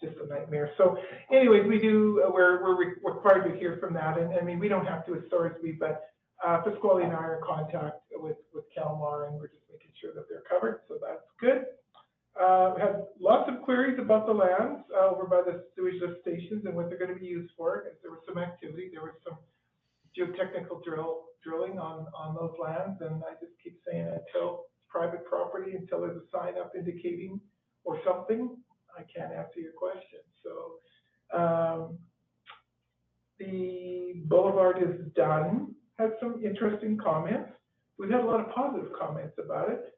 a nightmare. So anyways, we're required to hear from that. And I mean, we don't have to at Thorsby, but Pasquale and I are in contact with Calmar, and we're just making sure that they're covered. So that's good. We had lots of queries about the lands over by the sewage lift stations and what they're going to be used for. There was some activity. There was some geotechnical drilling on those lands, and I just keep saying until it's private property, until there's a sign up indicating or something, I can't answer your question. So the boulevard is done. had some interesting comments. We've had a lot of positive comments about it.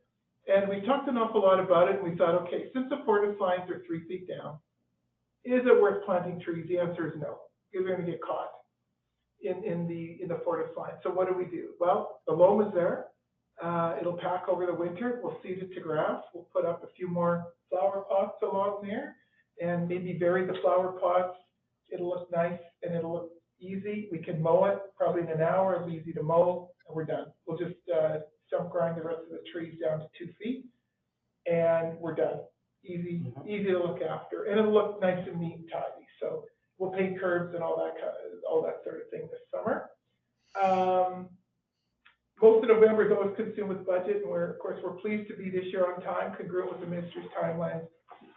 And we talked an awful lot about it, and we thought, okay, since the Fortis lines are 3 feet down, is it worth planting trees? The answer is no. You're gonna get caught in the Fortis line. So what do? Well, the loam is there. It'll pack over the winter. We'll seed it to grass. We'll put up a few more flower pots along there and maybe bury the flower pots. It'll look nice and it'll look easy. We can mow it probably in an hour. It'll be easy to mow and we're done. We'll just stump grind the rest of the trees down to 2 feet and we're done. Easy to look after, and it'll look nice and neat and tidy. So we'll paint curbs and all that sort of thing this summer. Most of November is always consumed with budget, and we're pleased to be this year on time, congruent with the minister's timelines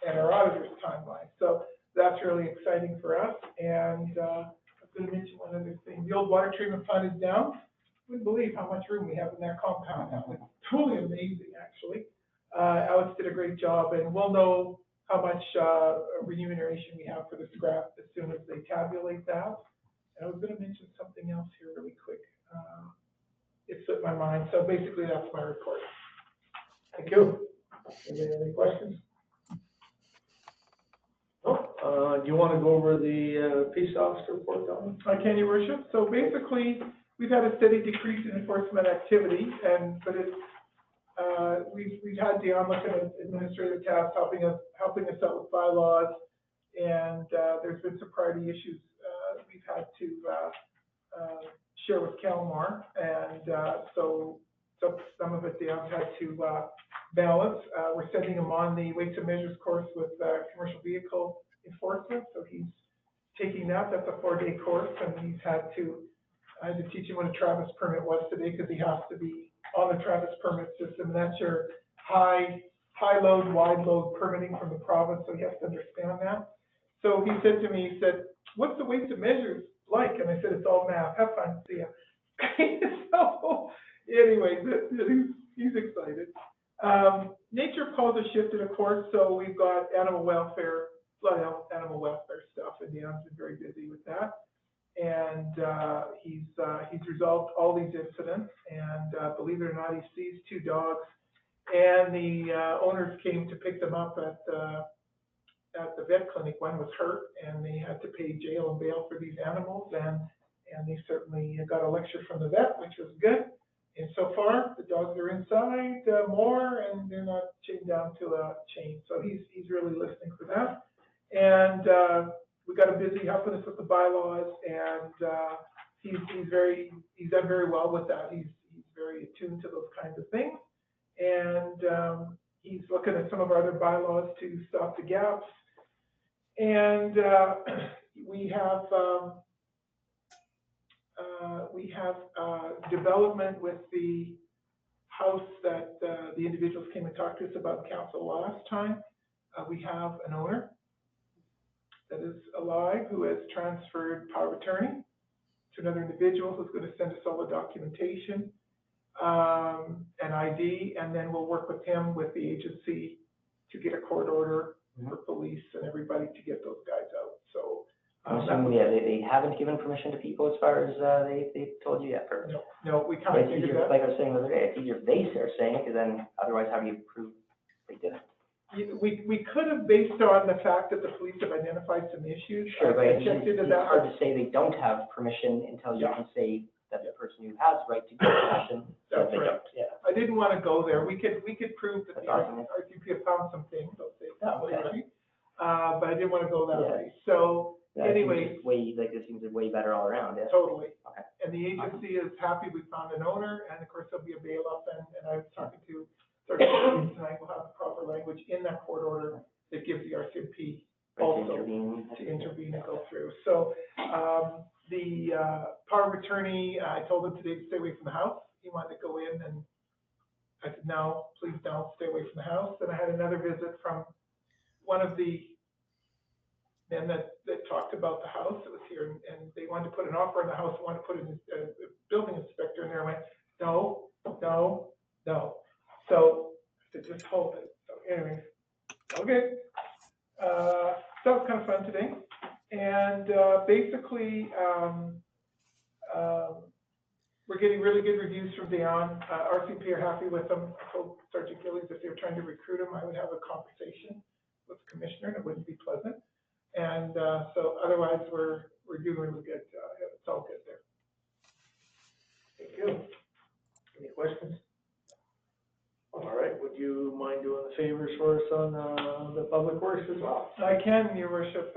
and our auditor's timeline. So that's really exciting for us. And I was going to mention one other thing. The old water treatment plant is down. Wouldn't believe how much room we have in that compound now. It's totally amazing, actually. Alex did a great job, and we'll know how much remuneration we have for the scrap as soon as they tabulate that. And I was going to mention something else here really quick. It slipped my mind. So basically, that's my report. Thank you. Any questions? Do you want to go over the peace officer report, Don? I can, Your Worship. So basically, we've had a steady decrease in enforcement activity, but it's we've had Dion looking at administrative tasks, helping us out with bylaws, and there's been some priority issues we've had to share with Kelmore, and so some of it Dion's had to balance. We're sending him on the weights and measures course with commercial vehicle enforcement, so he's taking that. That's a 4-day course, and I had to teach him what a Travis permit was today because he has to be on the Travis permit system. That's your high load, wide load permitting from the province, so he has to understand that. So he said to me, what's the weights and measures like? And I said, it's all math. Have fun. See ya. So anyway, he's excited. Nature calls a shift in a course, so we've got animal welfare stuff, and Dan's been very busy with that. And he's resolved all these incidents, and believe it or not, he seized 2 dogs, and the owners came to pick them up at the vet clinic. One was hurt, and they had to pay jail and bail for these animals, and they certainly got a lecture from the vet, which was good. And so far, the dogs are inside more, and they're not chained down to a chain. So he's really listening for that. And we got him busy helping us with the bylaws, and he's done very well with that. He's very attuned to those kinds of things, and he's looking at some of our other bylaws to stop the gaps. And we have development with the house that the individuals came and talked to us about in council last time. We have an owner that is alive who has transferred power of attorney to another individual who's going to send us all the documentation, an ID, and then we'll work with him, with the agency, to get a court order for police and everybody to get those guys out. So I'm assuming they haven't given permission to people as far as they told you yet. No, we kind of figured that. Like I was saying the other day, it's easier if they are saying it, because then otherwise how do you prove they didn't? We could have, based on the fact that the police have identified some issues. Sure, but it's that. hard to say they don't have permission until you can say that the person who has right to get permission. That's they right. don't. Yeah. I didn't want to go there. We could prove that the Awesome. RCP have found some things. I'll say that way, Okay. right? But I didn't want to go that way. So anyway, this seems way better all around. Yeah. totally. Okay. And the agency is happy we found an owner, and of course there'll be a bail-up, and I was talking to tonight, we'll have the proper language in that court order that gives the RCMP also to intervene and go through. So the power of attorney, I told him today to stay away from the house. He wanted to go in, and I said, no, please don't, stay away from the house. Then I had another visit from one of the men that talked about the house that was here, and they wanted to put an offer on the house, wanted to put a building inspector in there. I went, no. So I said, just hold it. So anyways, okay. So that was kind of fun today. And basically, we're getting really good reviews from Dion. RCP are happy with them. I told Sergeant Gillies if they were trying to recruit him, I would have a conversation with the commissioner, and it wouldn't be pleasant. And, so otherwise, we're doing really good. It's all good there. Thank you. Any questions? All right, would you mind doing the favors for us on, the public works as well? I can, Your Worship.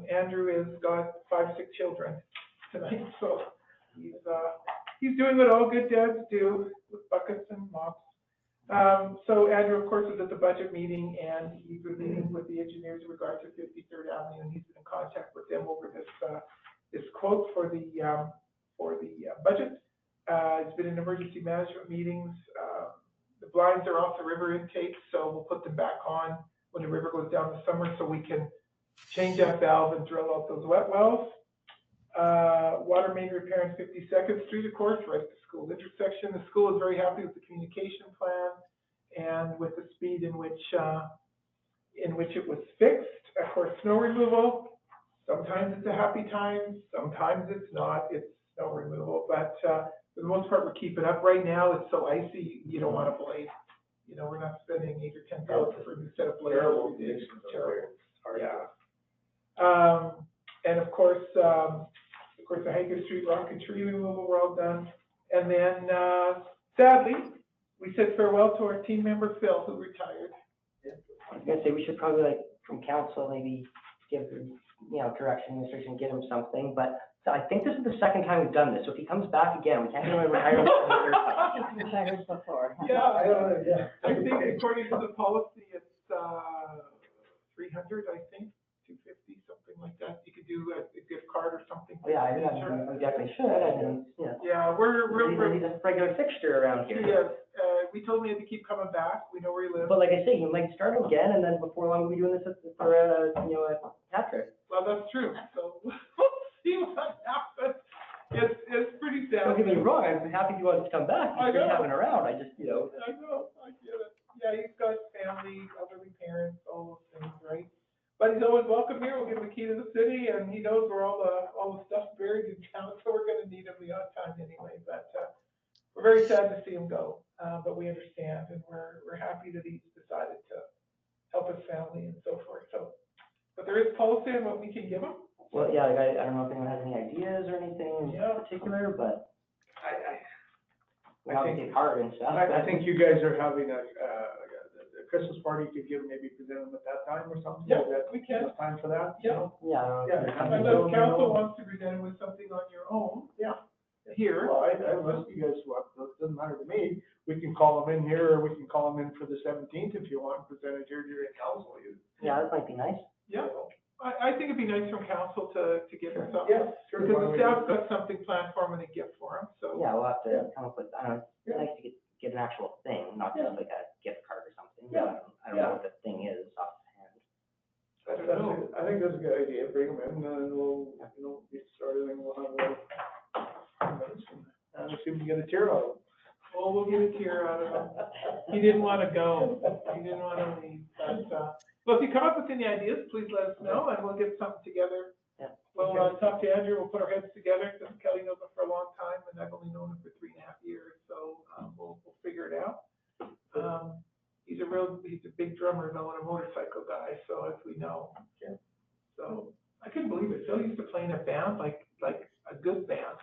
Andrew has got 5 sick children tonight, so he's doing what all good dads do with buckets and mops. So Andrew, of course, was at the budget meeting, and he's been meeting with the engineers in regards to 53rd Avenue, and he's been in contact with them over this quote for the budget. It's been in emergency management meetings. The blinds are off the river intake, so we'll put them back on when the river goes down this summer, so we can change that valve and drill out those wet wells. Water main repair on 52nd Street, of course, right at the school intersection. The school is very happy with the communication plan and with the speed in which it was fixed. Of course, snow removal, sometimes it's a happy time, sometimes it's not, it's snow removal, but for the most part, we're keeping up. Right now, it's so icy, you don't want to blade. You know, we're not spending $8,000 or $10,000 for a new set of blades. Terrible. It's terrible. Hard. Yeah. And of course, the Hankin Street rock and tree removal, we're all done. And then, sadly, we said farewell to our team member Phil, who retired. I was gonna say, we should probably, like, from council, maybe give, direction, instruction, get him something, but so I think this is the second time we've done this, so if he comes back again, we can't get him to retire. He's retired before. Yeah, I I think according to the policy, it's 300, I think, 250, something like that. You could do a gift card or something. Yeah, I definitely should, and, Yeah, we're he's a regular fixture around here. yes. We told him he had to keep coming back. We know where he lives. But like I say, you might start again, and then before long, we'll be doing this for a hat trick. Well, that's true. So we'll see what happens. It's pretty sad. Don't get me wrong, I'm happy you wanted to come back, I he's good know. having around, I just, I know, I get it. Yeah, he's got family, elderly parents, all those things, right? But he's always welcome here. We'll give him the key to the city, and he knows where all the stuff's buried in town, so we're gonna need him the odd time anyway. But we're very sad to see him go, but we understand, and we're happy that he's decided to help his family and so forth. So, but there is policy on what we can give him. Well, yeah, like, I don't know if anyone has any ideas or anything in Yeah. particular, but I obviously it's hard and stuff. I think you guys are having a Christmas party, you could give, maybe present them at that time or something? Yeah, Is that we can. enough time for that? Yeah. Yeah, I don't know. if there's something- Unless council wants to present him with something on your own. Yeah. Here. Well, unless you guys, it doesn't matter to me, we can call them in here, or we can call them in for the 17th if you want, present it here during council. Yeah, that might be nice. Yeah, I think it'd be nice from council to give him something. Yeah, sure. Because the staff's got something planned for him and a gift for him, so. Yeah, we'll have to come up with, I don't know, it's nice to get an actual thing, not just like a gift card or something. Yeah. I don't know what the thing is offhand. I think that's a good idea, bring them in, and we'll, get started, and we'll have see if we can get a tear out of him. Well, we'll get a tear out of him. He didn't want to go. He didn't want to leave. But, well, if you come up with any ideas, please let us know, and we'll get something together. Yeah. We'll talk to Andrew. We'll put our heads together. Because Kelly knows him for a long time, and I've only known him for 3.5 years. So we'll figure it out. He's a big drummer, though, and a motorcycle guy. So as we know. Yeah. So I couldn't believe it. Phil used to play in a band, like a good band.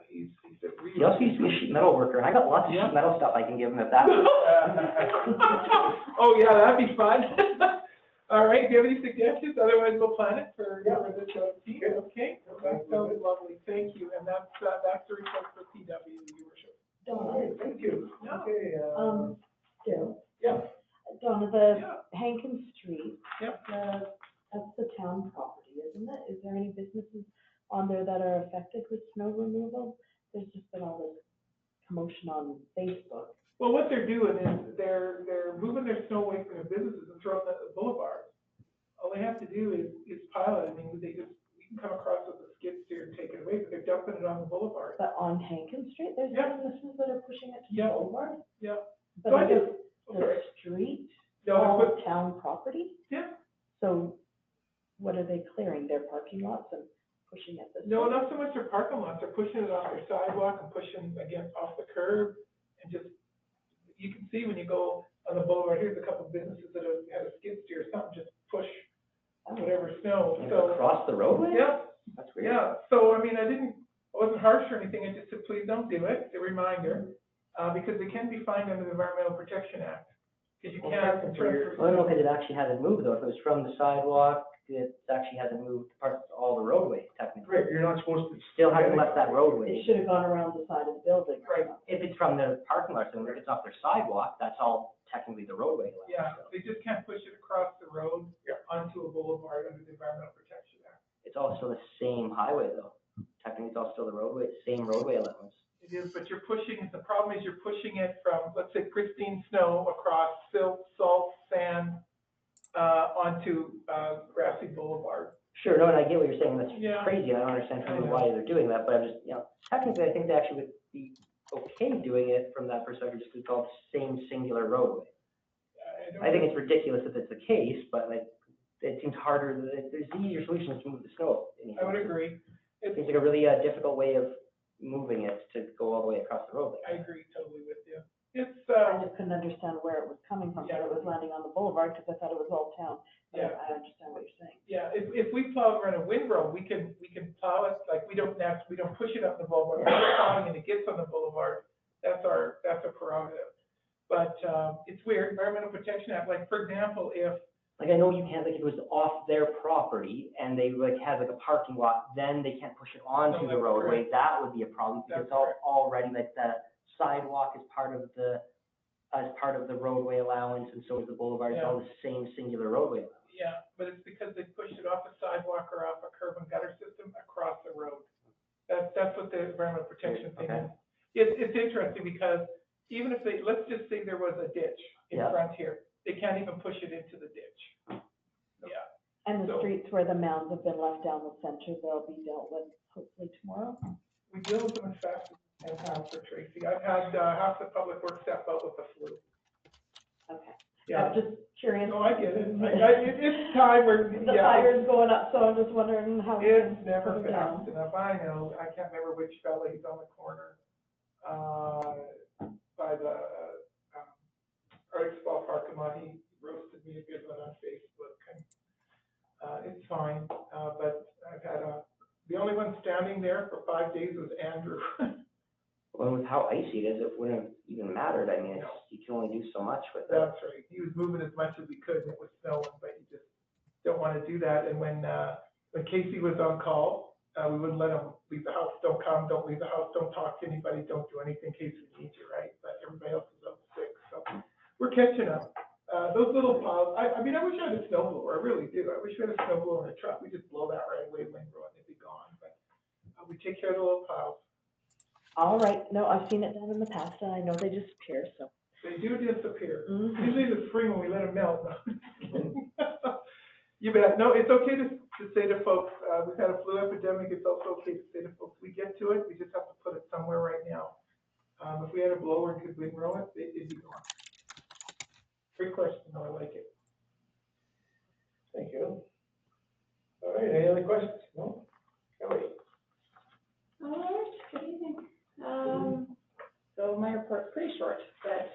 He's a really. He also used to be a sheet metal worker, and I got lots of sheet metal stuff I can give him if that. Oh, yeah, that'd be fun. All right, do you have any suggestions? Otherwise, we'll plan it for the 17th, okay? That sounds lovely, thank you, and that's the report for PW, Your Worship. Donna, Thank you. Yeah. Okay, Jill, yeah. Donna, the Yeah. Hankin Street, Yep. That's the town property, isn't it? Is there any businesses on there that are affected with snow removal? There's just been all this commotion on Facebook. Well, what they're doing is they're moving their snow away from their businesses and throwing it at the boulevards. All they have to do is pile it. I mean, you can come across with a skid steer and take it away, but they're dumping it on the boulevard. But on Hankin Street, there's Yeah. businesses that are pushing it to the Yeah. boulevard? Yeah. But So I is just- the street No, I all put- town property? Yeah. So what are they clearing? Their parking lots and pushing it this way? No, not so much their parking lots, they're pushing it off their sidewalk and pushing again off the curb, and just, you can see when you go on the boulevard, here's a couple of businesses that have had a skid steer or something, just push whatever snow, Like so. across the roadway? Yeah, That's weird. yeah, so, I mean, I wasn't harsh or anything, I just said, please don't do it, it's a reminder, because they can be fined under the Environmental Protection Act, because you can't. Well, no, because it actually hasn't moved though. If it was from the sidewalk, it actually hasn't moved parts of all the roadway technically. Right, you're not supposed to. Still hasn't left that They roadway. should have gone around the side of the building. or Right. something. If it's from the parking lot, so if it's off their sidewalk, that's all technically the roadway. allowed, Yeah, so. they just can't push it across the road onto a boulevard under the Environmental Protection Act. It's all still the same highway though. Technically, it's all still the roadway, same roadway allowance. It is, but you're pushing, the problem is you're pushing it from, let's say, pristine snow across silt, salt, sand, onto, grassy boulevard. Sure, no, and I get what you're saying. That's Yeah. crazy. I don't understand I know. why they're doing that, but I'm just, technically, I think they actually would be okay doing it from that perspective, just because it's all the same singular roadway. I think it's ridiculous if it's the case, but like, it seems harder, there's easier solutions to move the snow. I would agree. It seems like a really, difficult way of moving it to go all the way across the road. I agree totally with you. It's, I just couldn't understand where it was coming from, Yeah. that it was landing on the boulevard, because I thought it was all town. But Yeah. I understand what you're saying. yeah, if we plow around a wind road, we can plow it, like, we don't push it up the boulevard. When we're plowing and it gets on the boulevard, that's our prerogative. But, it's weird, Environmental Protection Act, like, for example, if, Like, I know you can't, like, if it was off their property and they like had like a parking lot, then they can't push it onto No, the that's roadway, correct. that would be a problem, because That's it's all correct. already, like, the sidewalk is part of the, as part of the roadway allowance, and so is the boulevard, it's all the same singular roadway allowance. yeah, but it's because they pushed it off a sidewalk or off a curb and gutter system across the road. That's what the environmental protection thing Okay. is. It's interesting because even if they, let's just say there was a ditch in Yeah. front here, they can't even push it into the ditch. Yeah, And the So- streets where the mounds have been left down the center, they'll be dealt with hopefully tomorrow. we deal with them as fast as possible, Tracy. I've had, half the public works step out with the flu. Okay. Yeah, I'm just curious. no, I get it. It's time where, The yeah. fire's going up, so I'm just wondering how we It's can never put it down. fast enough, I know, I can't remember which fella, he's on the corner, by the, Arctic Spa parking lot, he roasted me a good one on Facebook, and, it's fine, but I've had the only one standing there for 5 days was Andrew. Well, with how icy it is, it wouldn't have even mattered, I mean, you can only do so much with it. That's right, he was moving as much as he could, and it was snowing, but you just don't wanna do that, and when Casey was on call, we wouldn't let him leave the house, don't come, don't leave the house, don't talk to anybody, don't do anything, Casey needs you, right? But everybody else is up sick, so we're catching up. Those little plows, I mean, I wish I had a snowblower, I really do, I wish we had a snowblower in a truck, we just blow that right away, windrow, and they'd be gone, but we take care of the little plows. All right, no, I've seen it done in the past, and I know they disappear, so. They do disappear. Mhm. Usually in the spring when we let them melt. You bet. No, it's okay to say to folks, we've had a flu epidemic. It's also okay to say to folks, we get to it. We just have to put it somewhere right now. If we had a blower and could windrow it, it'd be gone. Great question. No, I like it. Thank you. All right, any other questions? No? Kelly? All right, good evening. So my report's pretty short, but,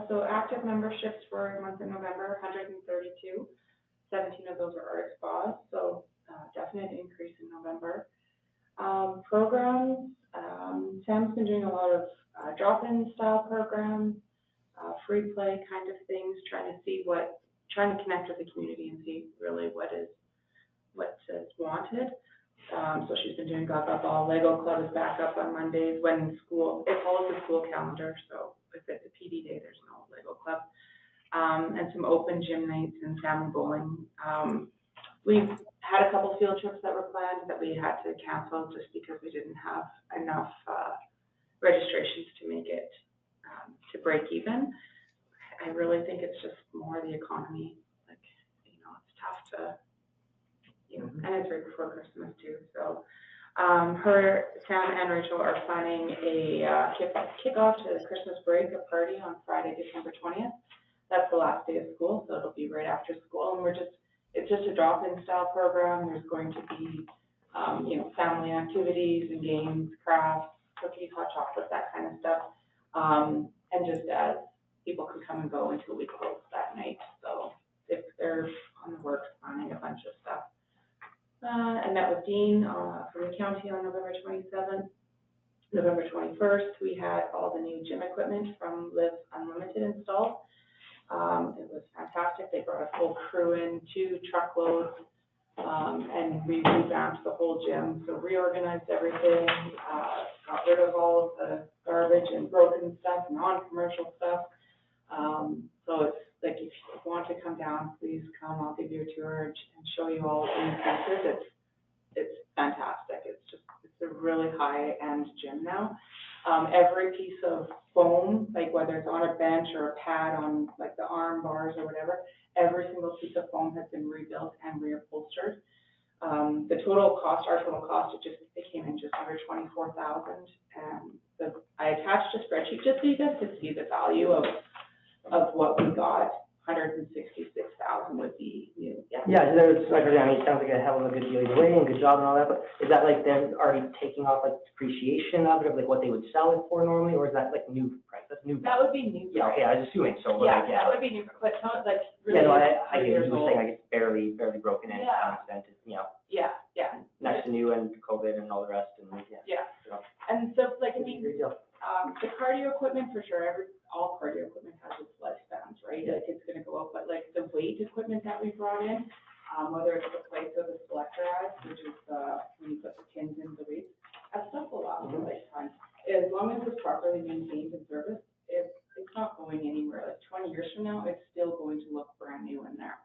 so active memberships for the month of November, 132. 17 of those are art spas, so, definite increase in November. Programs, Sam's been doing a lot of, drop-in style programs, free play kind of things, trying to connect with the community and see really what is wanted. So she's been doing Gaga Ball. Lego Club is back up on Mondays when school, it follows the school calendar, so if it's a PD day, there's no Lego Club. And some open gym nights and family bowling. We've had a couple field trips that were planned that we had to cancel just because we didn't have enough registrations to make it to break even. I really think it's just more the economy, like, it's tough to, and it's right before Christmas too, so. Sam and Rachel are planning a kickoff to the Christmas break, a party on Friday, December 20th. That's the last day of school, so it'll be right after school, and it's just a drop-in style program. There's going to be you know, family activities and games, crafts, cookies, hot chocolate, that kind of stuff. And just as people can come and go until we close that night. So if they're on the works planning a bunch of stuff. I met with Dean from the county on November 27th. November 21st, we had all the new gym equipment from Live Unlimited installed. It was fantastic. They brought a full crew in, 2 truckloads, and we revamped the whole gym. So reorganized everything, got rid of all of the garbage and broken stuff, non-commercial stuff. So it's like, if you want to come down, please come. I'll give you a tour and show you all the new features. It's fantastic. It's a really high-end gym now. Every piece of foam, like whether it's on a bench or a pad on like the arm bars or whatever, every single piece of foam has been rebuilt and reupholstered. The total cost, our total cost, it came in just under 24,000. And I attached a spreadsheet just so you guys could see the value of what we got. 166,000 would be new. Yeah, there's, like, I mean, it sounds like a hell of a good deal either way, and good job and all that, but is that like them already taking off like depreciation of it, of like what they would sell it for normally, or is that like new price? That's new. That would be new. Yeah, okay, I was assuming, so. Yeah, like, that would be new, but some, like, really. Yeah, no, I get it, years you were old. saying like it's barely broken in, Yeah. you know, Yeah, yeah. next to new and COVID and all the rest, and yeah. Yeah. So, And so, like, I it's a mean, great deal. the cardio equipment, for sure, all cardio equipment has its lifespans, right? Like, it's gonna go up, but like the weight equipment that we brought in, whether it's the plates or the selector ads, which is, when you put the pins in the weights, that stuff will last a lifetime. As long as it's properly maintained and serviced, it's not going anywhere. Like 20 years from now, it's still going to look brand new in there.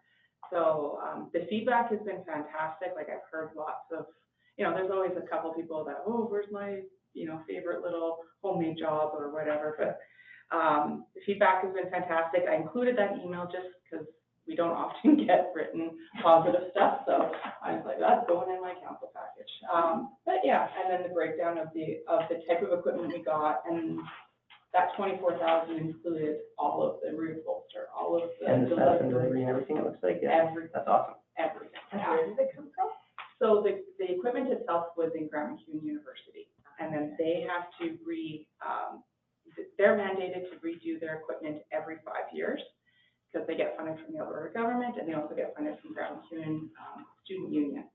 So, the feedback has been fantastic. Like, I've heard lots of, you know, there's always a couple people that, oh, where's my, you know, favorite little homemade job or whatever, but the feedback has been fantastic. I included that email just because we don't often get written positive stuff, so I was like, that's going in my council package. But yeah, and then the breakdown of the type of equipment we got, and that 24,000 included all of the reupholster, all of the And the stuff and delivery and everything, it looks like, yeah. Everything. That's awesome. Everything. And where did it come from? So the equipment itself was in Grand McEwen University, and then they have to they're mandated to redo their equipment every 5 years, because they get funded from the Alberta government, and they also get funded from Grand McEwen Student Union,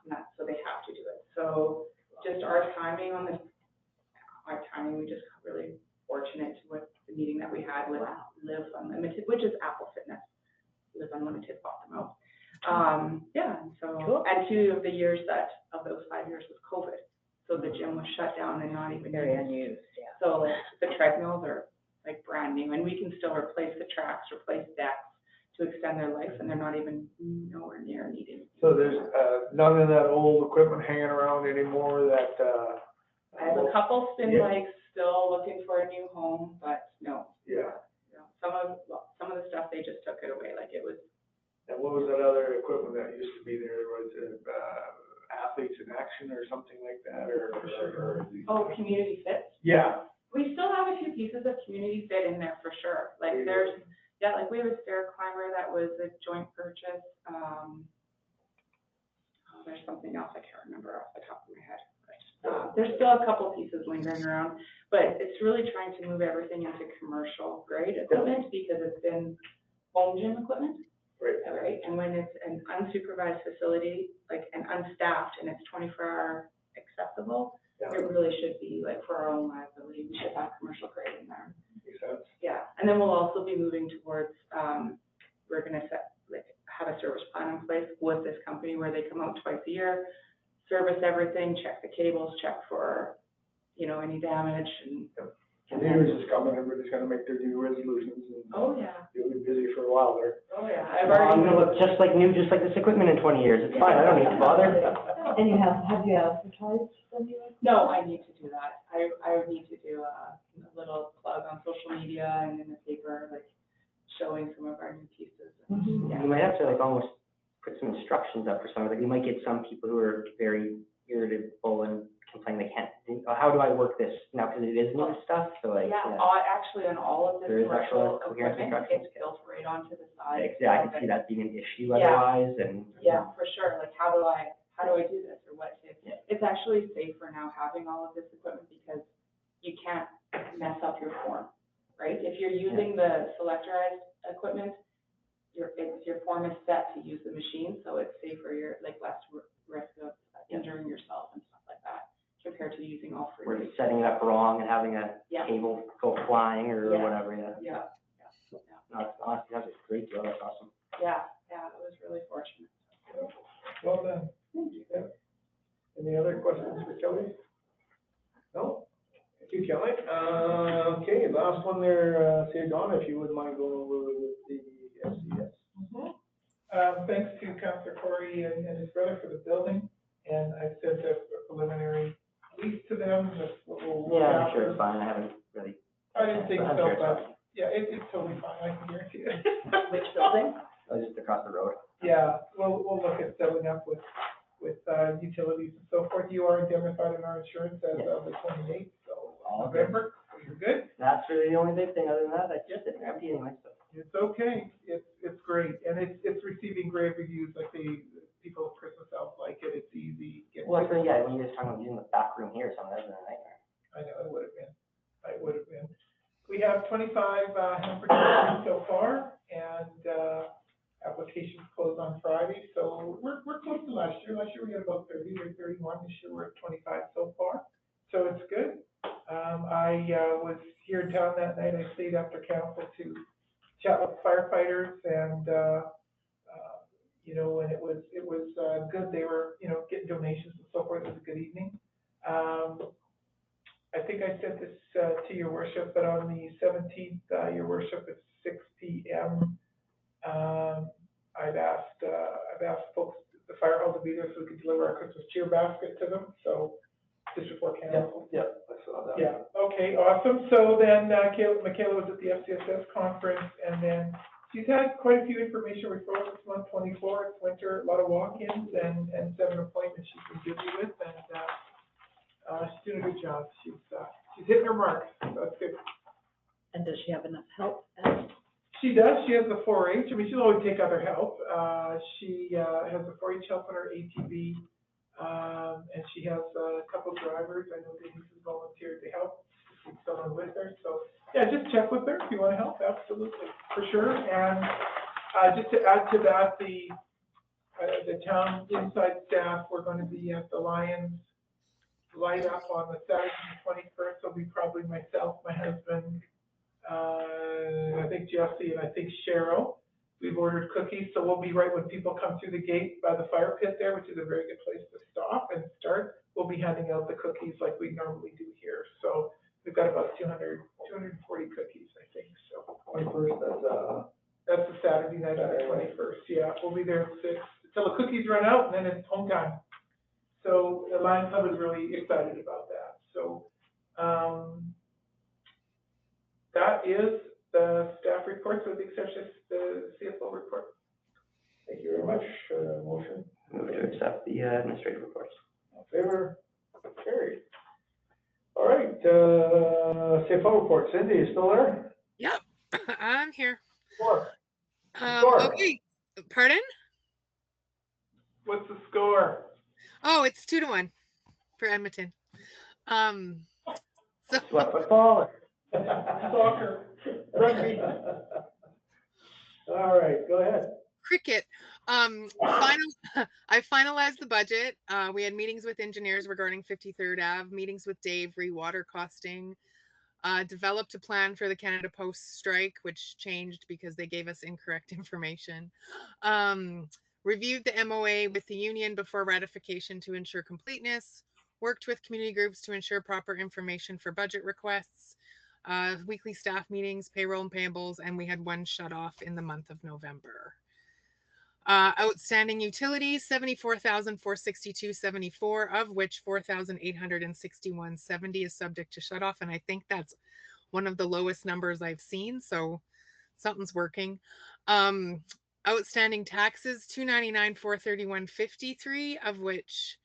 and so they have to do it. So just our timing, we just got really fortunate with the meeting that we had with Live Unlimited, which is Apple Fitness. Live Unlimited bought them out. Yeah, and so, Cool. and 2 of the years of those 5 years was COVID. So the gym was shut down and not even Very used. unused, yeah. So like the treadmills are like brand new, and we can still replace the tracks, replace decks to extend their life, and they're not even nowhere near needed. So there's, none of that old equipment hanging around anymore that, I have a couple spin Yeah. bikes still looking for a new home, but no. Yeah. No. Some of the stuff, they just took it away, like it was. And what was that other equipment that used to be there? Was it, Athletes in Action or something like that, or? Oh, Community Fit. Yeah. We still have a few pieces of Community Fit in there for sure. Like there's, yeah, like we have a stair climber that was a joint purchase. There's something else I can't remember off the top of my head. There's still a couple pieces lingering around, but it's really trying to move everything into commercial grade equipment because it's been home gym equipment. Right, and when it's an unsupervised facility, like, and unstaffed, and it's 24-hour accessible, it really should be, like, for our own liability, we should have commercial grade in there. Makes sense. Yeah, and then we'll also be moving towards, we're gonna have a service plan in place with this company where they come out twice a year, service everything, check the cables, check for, you know, any damage, and. New Year's is coming, everybody's gonna make their new resolutions, and Oh, yeah. you'll be busy for a while there. Oh, yeah, I've I'm already. gonna look just like new, just like this equipment in 20 years, it's fine, I don't need to bother. And have you advertised for new? No, I need to do that. I would need to do a little plug on social media and in the paper, like showing some of our new pieces. Mhm. Yeah. You might have to like almost put some instructions up for some of it, you might get some people who are very irritable and complain they can't, how do I work this now, because it is new stuff, so like, Yeah, yeah. actually on all of this There is actual commercial coherent equipment, instructions. it's built right onto the side. Yeah, I can see that being an issue Yeah. otherwise, and. Yeah, for sure. Like, how do I do this, or what if, Yeah. it's actually safer now having all of this equipment because you can't mess up your form, right? If you're using the selectorized equipment, your form is set to use the machine, so it's safer, you're like less risk of injuring yourself and stuff like that, compared to using all free. We're setting it up wrong and having a Yeah. cable go flying or Yeah. whatever, yeah. Yeah, No, it's honestly, that's a great deal, that's awesome. yeah, it was really fortunate. Well done. Yeah. Any other questions for Kelly? No? Thank you, Kelly. Okay, last one there, say, Donna, if you wouldn't mind going over with the SCS. Thanks to Councillor Corey and his brother for the building, and I sent a preliminary lease to them, that's what we'll work Yeah, I'm out. sure it's fine, I haven't really. I didn't think I'm so, sure it's but, fine. yeah, it's totally fine, I can guarantee it. Which building? Just across the road. Yeah, we'll look at settling up with utilities and so forth. You are indemnified in our insurance as of the 28th, so All good. November, so you're good. That's really the only big thing, other than that, that's just it, empty anyway, so. It's okay, it's great, and it's receiving great reviews, like people at Christmas Elf like it, it's easy. Well, so yeah, when you were talking about using the back room here, something, that's been a nightmare. I know, it would have been. We have 25 hamper deliveries so far, and applications close on Friday, so we're close to last year. Last year we had about 30 or 31, this year we're at 25 so far, so it's good. I was here in town that night, I stayed after council to chat with firefighters, and you know, and it was good. They were, you know, getting donations and so forth. It was a good evening. I think I sent this to your worship, but on the 17th, your worship at 6 p.m. I've asked folks, the fire hall, to be there so we could deliver our Christmas cheer basket to them. So just before council. Yeah, I saw that. Yeah, okay, awesome. So then Michaela was at the FCSS conference, and then she's had quite a few information referrals this month, 24. It's winter, a lot of walk-ins and 7 appointments she's been busy with, and she's doing a good job. She's hitting her mark, so that's good. And does she have enough help? She does. She has the 4-H. I mean, she'll always take other help. She has the 4-H help on her ATV. And she has a couple of drivers. I know Denise has volunteered to help. She's someone with her. So yeah, just check with her if you want to help. Absolutely, for sure. And just to add to that, the town inside staff, we're going to be at the Lions light up on the Saturday, the 21st. It'll be probably myself, my husband, I think Jesse, and I think Cheryl. We've ordered cookies, so we'll be right when people come through the gate by the fire pit there, which is a very good place to stop and start. We'll be handing out the cookies like we normally do here. So we've got about 240 cookies, I think. So 21st, that's the Saturday night on the 21st. Yeah, we'll be there at 6 until the cookies run out, and then it's home time. So the Lions Club is really excited about that. So that is the staff reports, with the exception of the CFO report. Thank you very much. Motion. Move to accept the administrative reports. In favor? Carried. All right, CFO report. Cindy, you still there? Yep, I'm here. Sure. Okay, pardon? What's the score? Oh, it's 2-1 for Edmonton. So What, football? Soccer. Rugby. All right, go ahead. cricket. I finalized the budget. We had meetings with engineers regarding 53rd Ave, meetings with Dave, re-water costing, developed a plan for the Canada Post strike, which changed because they gave us incorrect information. Reviewed the MOA with the union before ratification to ensure completeness, worked with community groups to ensure proper information for budget requests, weekly staff meetings, payroll and payables, and we had one shut off in the month of November. Outstanding utilities, 74,462.74, of which 4,861.70 is subject to shut off. And I think that's one of the lowest numbers I've seen. So something's working. Outstanding taxes, 299,431.53, of which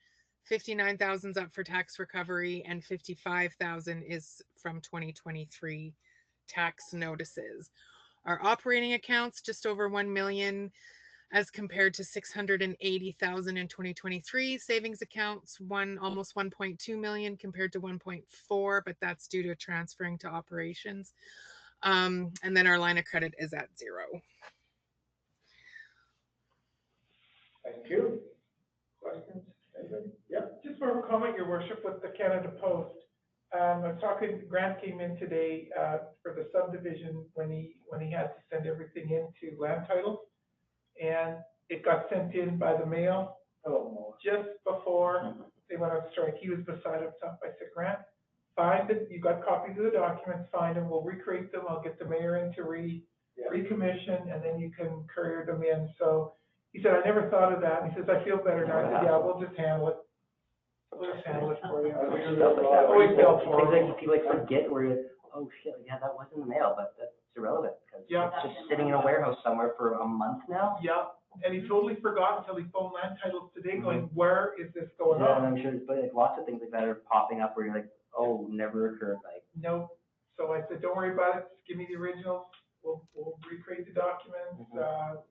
59,000 is up for tax recovery and 55,000 is from 2023 tax notices. Our operating accounts, just over 1 million. as compared to 680,000 in 2023. Savings accounts, almost 1.2 million compared to 1.4, but that's due to transferring to operations. And then our line of credit is at 0. Thank you. Questions? Anything? Yep. Just for a comment, your worship, with the Canada Post. I was talking, Grant came in today, for the subdivision when he had to send everything into land titles. And it got sent in by the mail. Oh, Just before they went on strike. He was beside himself. I said, Grant, find it, you got copies of the documents, find them, we'll recreate them, I'll get the mayor in to recommission, and then you can courier them in. So he said, I never thought of that. And he says, I feel better now. I said, yeah, we'll just handle it. We'll just handle it for you. Always felt people like forget where you're, oh shit, yeah, that was in the mail, but that's irrelevant, because Yeah. it's just sitting in a warehouse somewhere for a month now. Yeah, and he totally forgot until he phoned land titles today going, where is this going Yeah, and on? I'm sure, but like lots of things like that are popping up where you're like, oh, never occurred, like. No. So I said, don't worry about it, just give me the originals, we'll recreate the documents,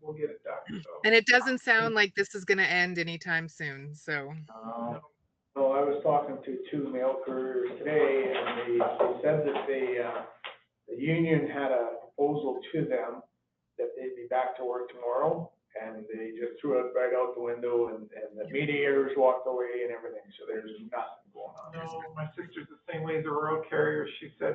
we'll get it done, so. And it doesn't sound like this is going to end anytime soon. So So I was talking to 2 mail couriers today, and they said that the union had a proposal to them that they'd be back to work tomorrow, and they just threw it right out the window, and the mediators walked away and everything, so there's nothing going on. No, my sister's the same way as a road carrier, she said,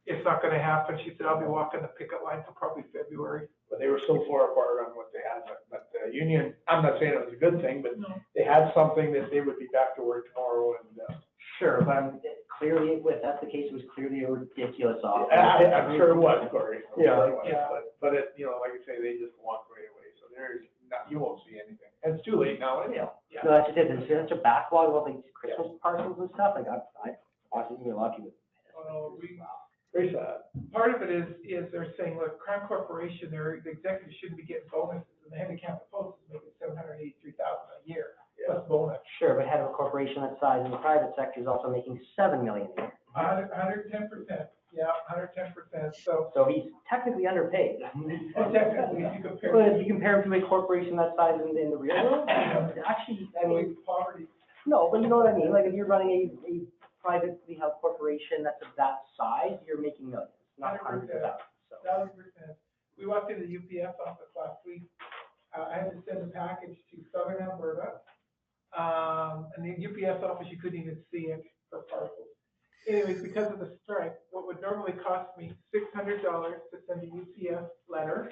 it's not gonna happen, she said, I'll be walking the picket line till probably February. But they were so far apart on what they had, but the union, I'm not saying it was a good thing, but No. they had something that they would be back to work tomorrow, and, Sure, but clearly, if that's the case, it was clearly a ridiculous offer. I'm sure it was, Corey. Yeah. But it, you know, like I say, they just walked right away, so there's not, you won't see anything. And it's too late now anyhow. Yeah. No, that's just it, there's such a backlog of like Christmas parcels and stuff, like I honestly think a lot of people. Very sad. Part of it is they're saying, look, Crown Corporation, the executives shouldn't be getting bonuses, and the handicap post is making $783,000 a year, plus bonus. Sure, but head of a corporation that size in the private sector is also making $7 million a year. 110%, yeah, 110%, so. So he's technically underpaid. Technically, if you compare. But if you compare him to a corporation that size in the real world, actually, I mean, Poverty. no, but you know what I mean, like if you're running a privately held corporation that's of that size, you're making millions, not hundreds of thousands, so. 1,000%. We walked into the UPS office last week. I had to send a package to Southern Alberta. And the UPS office, you couldn't even see it for parcels. Anyways, because of the strike, what would normally cost me $600 to send a UPS letter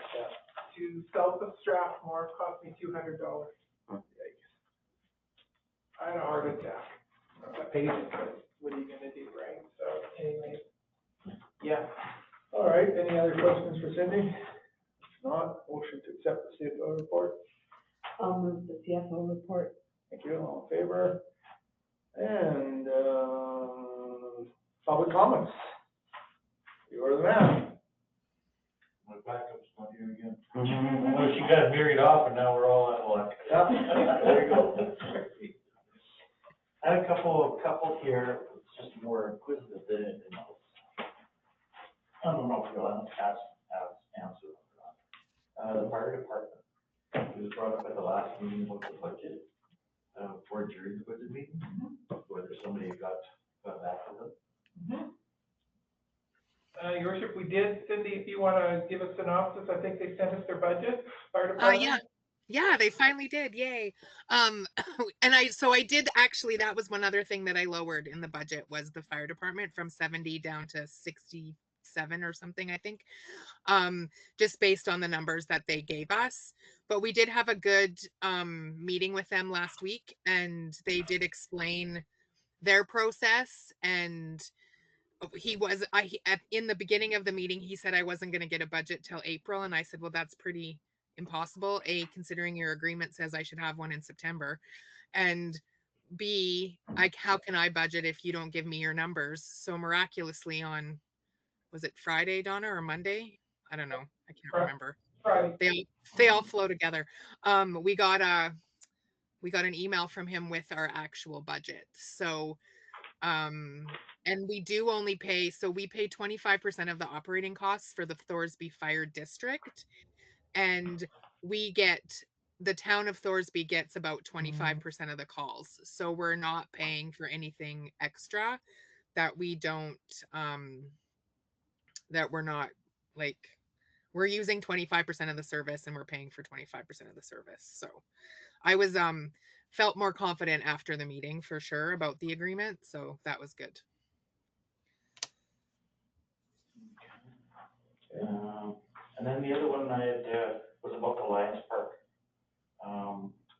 to south of Strathmore cost me $200. I had a heart attack. I paid it, but what are you gonna do, right? So anyway, yeah. All right, any other questions for Cindy? If not, motion to accept the CFO report. I'll move the CFO report. Thank you, all in favor? And, public comments. You are the man. My backup's not here again. Well, she got married off and now we're all at one. Yeah, there you go. I had a couple here, it's just more inquisitive than anything else. I don't know if you'll answer or not. The fire department, it was brought up at the last meeting about the budget, for during the budget meeting, whether somebody got back to them. Your worship, we did. Cindy, if you wanna give a synopsis, I think they sent us their budget, fire department. Yeah, they finally did. Yay. And I did actually, that was one other thing that I lowered in the budget was the fire department from 70 down to 67 or something, I think. Just based on the numbers that they gave us. But we did have a good meeting with them last week, and they did explain their process. And in the beginning of the meeting, he said I wasn't going to get a budget till April, and I said, well, that's pretty impossible. A, considering your agreement says I should have one in September, and B, how can I budget if you don't give me your numbers? So miraculously on, was it Friday, Donna, or Monday? I don't know. I can't remember. Friday. They all flow together. We got an email from him with our actual budget. So, and we do only pay, so we pay 25% of the operating costs for the Thorsby Fire District. And we get the town of Thorsby gets about 25% of the calls. So we're not paying for anything extra that we don't, that we're not like, we're using 25% of the service and we're paying for 25% of the service. So I was, felt more confident after the meeting for sure about the agreement. So that was good. And then the other one I had, was about the Lions Park.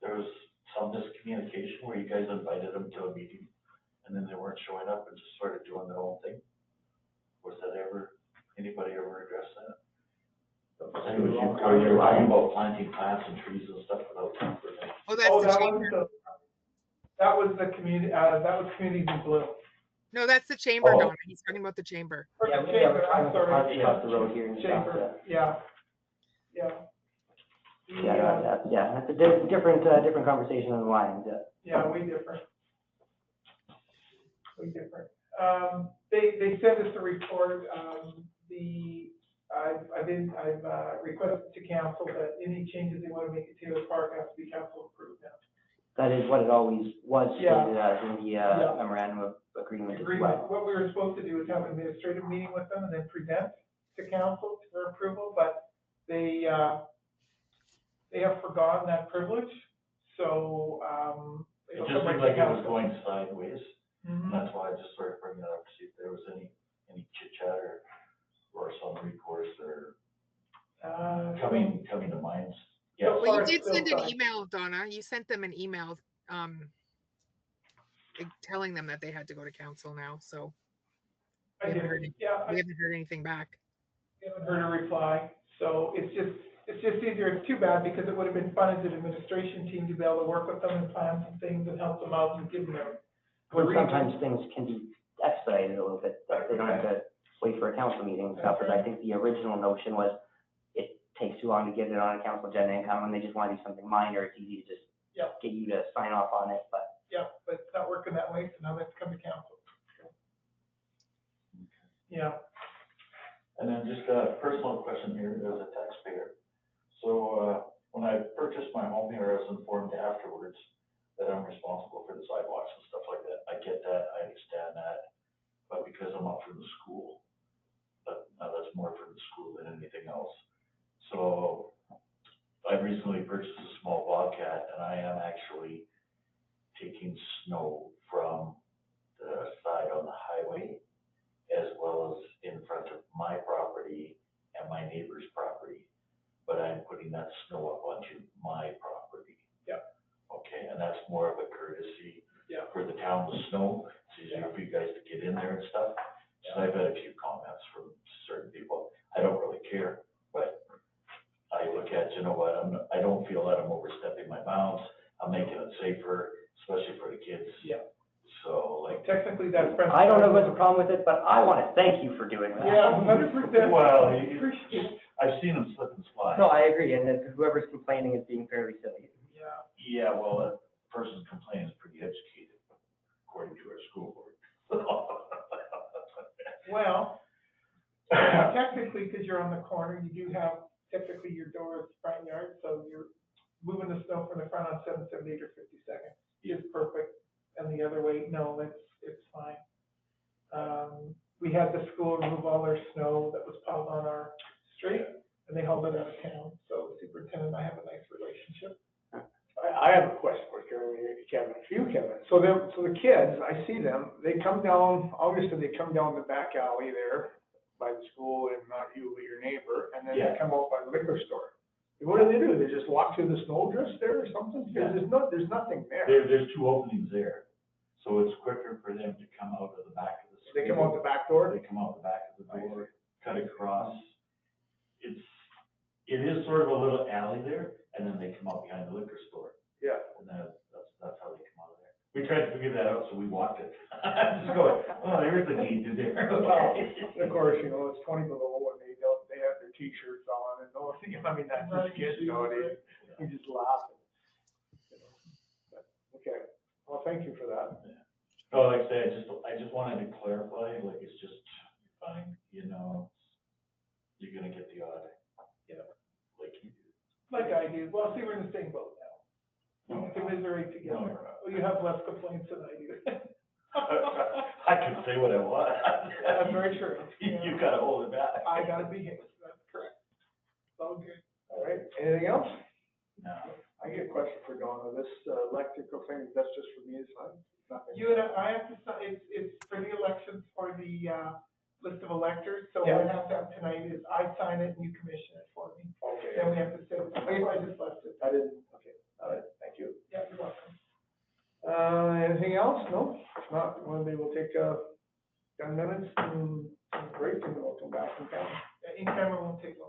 There was some miscommunication where you guys invited them to a meeting and then they weren't showing up and just sort of doing their own thing. Was that ever, anybody ever addressed that? Are you lying about planting plants and trees and stuff without time for that? Oh, that's the chamber. That was the community, that was Communities in Blue. No, that's the chamber, Oh. Donna. He's talking about the chamber. Yeah, The we have chamber, a I'm sorry. party across the road here and stuff, Chamber, yeah. Yeah, that's a different conversation than the Lions, yeah. Yeah, way different. They sent us a report, I've requested to council that any changes they want to make to Taylor Park have to be council approved now. That is what it always was Yeah. stated as in the memorandum of agreement as well. What we were supposed to do is have an administrative meeting with them and then present to council for approval, but they have forgotten that privilege, so, It just seemed like it was going sideways. Mhm. And that's why I just sort of bring that up to see if there was any chit chat or some recourse or coming to mind. Yeah. So Well, far you did it's still send an signed. email, Donna. You sent them an email, telling them that they had to go to council now. So I we did, haven't heard anything back. haven't heard a reply, so it's just easier, it's too bad, because it would have been fun as an administration team to be able to work with them and plan some things and help them out and give them their. Well, sometimes things can be expedited a little bit, but they don't have to wait for a council meeting and stuff, but I think the original notion was it takes too long to get it on a council agenda and come, and they just want to do something minor, it's easy to just Yep. get you to sign off on it, but. Yeah, but it's not working that way, so now let's come to council. Yeah. And then just a personal question here as a taxpayer. So, when I purchased my home here, I was informed afterwards that I'm responsible for the sidewalks and stuff like that. I get that, I understand that, but because I'm up for the school, but now that's more for the school than anything else. So, I recently purchased a small Bobcat and I am actually taking snow from the side on the highway as well as in front of my property and my neighbor's property. But I'm putting that snow up onto my property. Yeah. Okay, and that's more of a courtesy Yeah. for the town to snow. It's easier for you guys to get in there and stuff. So I've had a few comments from certain people. I don't really care, but I look at, you know what, I don't feel that I'm overstepping my bounds. I'm making it safer, especially for the kids. Yeah. So like. Technically, that's. I don't know what's the problem with it, but I want to thank you for doing that. Yeah, 100%. Well, Appreciate it. I've seen them slip and slide. No, I agree, and that whoever's complaining is being fairly silly. Yeah. Yeah, well, that person complaining is pretty educated, according to our school board. Well, technically, because you're on the corner, you do have, technically, your door is front yard, so you're moving the snow from the front on 778 or 52nd is perfect. And the other way, no, it's fine. We had the school remove all their snow that was piled on our street, and they hauled it out of town, so the superintendent and I have a nice relationship. I have a question for Kevin, for you, Kevin. So the kids, I see them, they come down, obviously they come down the back alley there by the school, and not you, but your neighbor, and then they come out by the liquor store. What do? They just walk through the snowdrifts there or something? Because there's nothing there. There's two openings there, so it's quicker for them to come out of the back of the. They come out the back door? They come out the back of the door, cut across. It is sort of a little alley there, and then they come out behind the liquor store. Yeah. And that's how they come out of there. We tried to figure that out, so we walked it. Just going, oh, there's the gate to there. Well, of course, you know, it's 20 below and they have their t-shirts on and no, I mean, that's just kids, you know, we just laugh. But, okay, well, thank you for that. Yeah. Oh, like I said, I just wanted to clarify, like, it's just fine, you know, you're gonna get the odd, like you do. Like I do. Well, see, we're in the same boat now. We can commiserate together. No, we're not. Well, you have less complaints than I do. I can say what I want. That's very true. You gotta hold it back. I gotta behave, that's correct. It's all good. All right, anything else? No. I get a question for Donna, this electrical thing, that's just for me to sign? Nothing. You and I have to sign, it's for the elections for the, list of electors, so Yeah. what I have to have tonight is I sign it and you commission it for me. Okay. Then we have to send, that's why I just left it. I didn't, okay, all right, thank you. Yeah, you're welcome. Anything else? No? If not, maybe we'll take, 10 minutes and break and we'll come back and count. Yeah, in camera won't take long.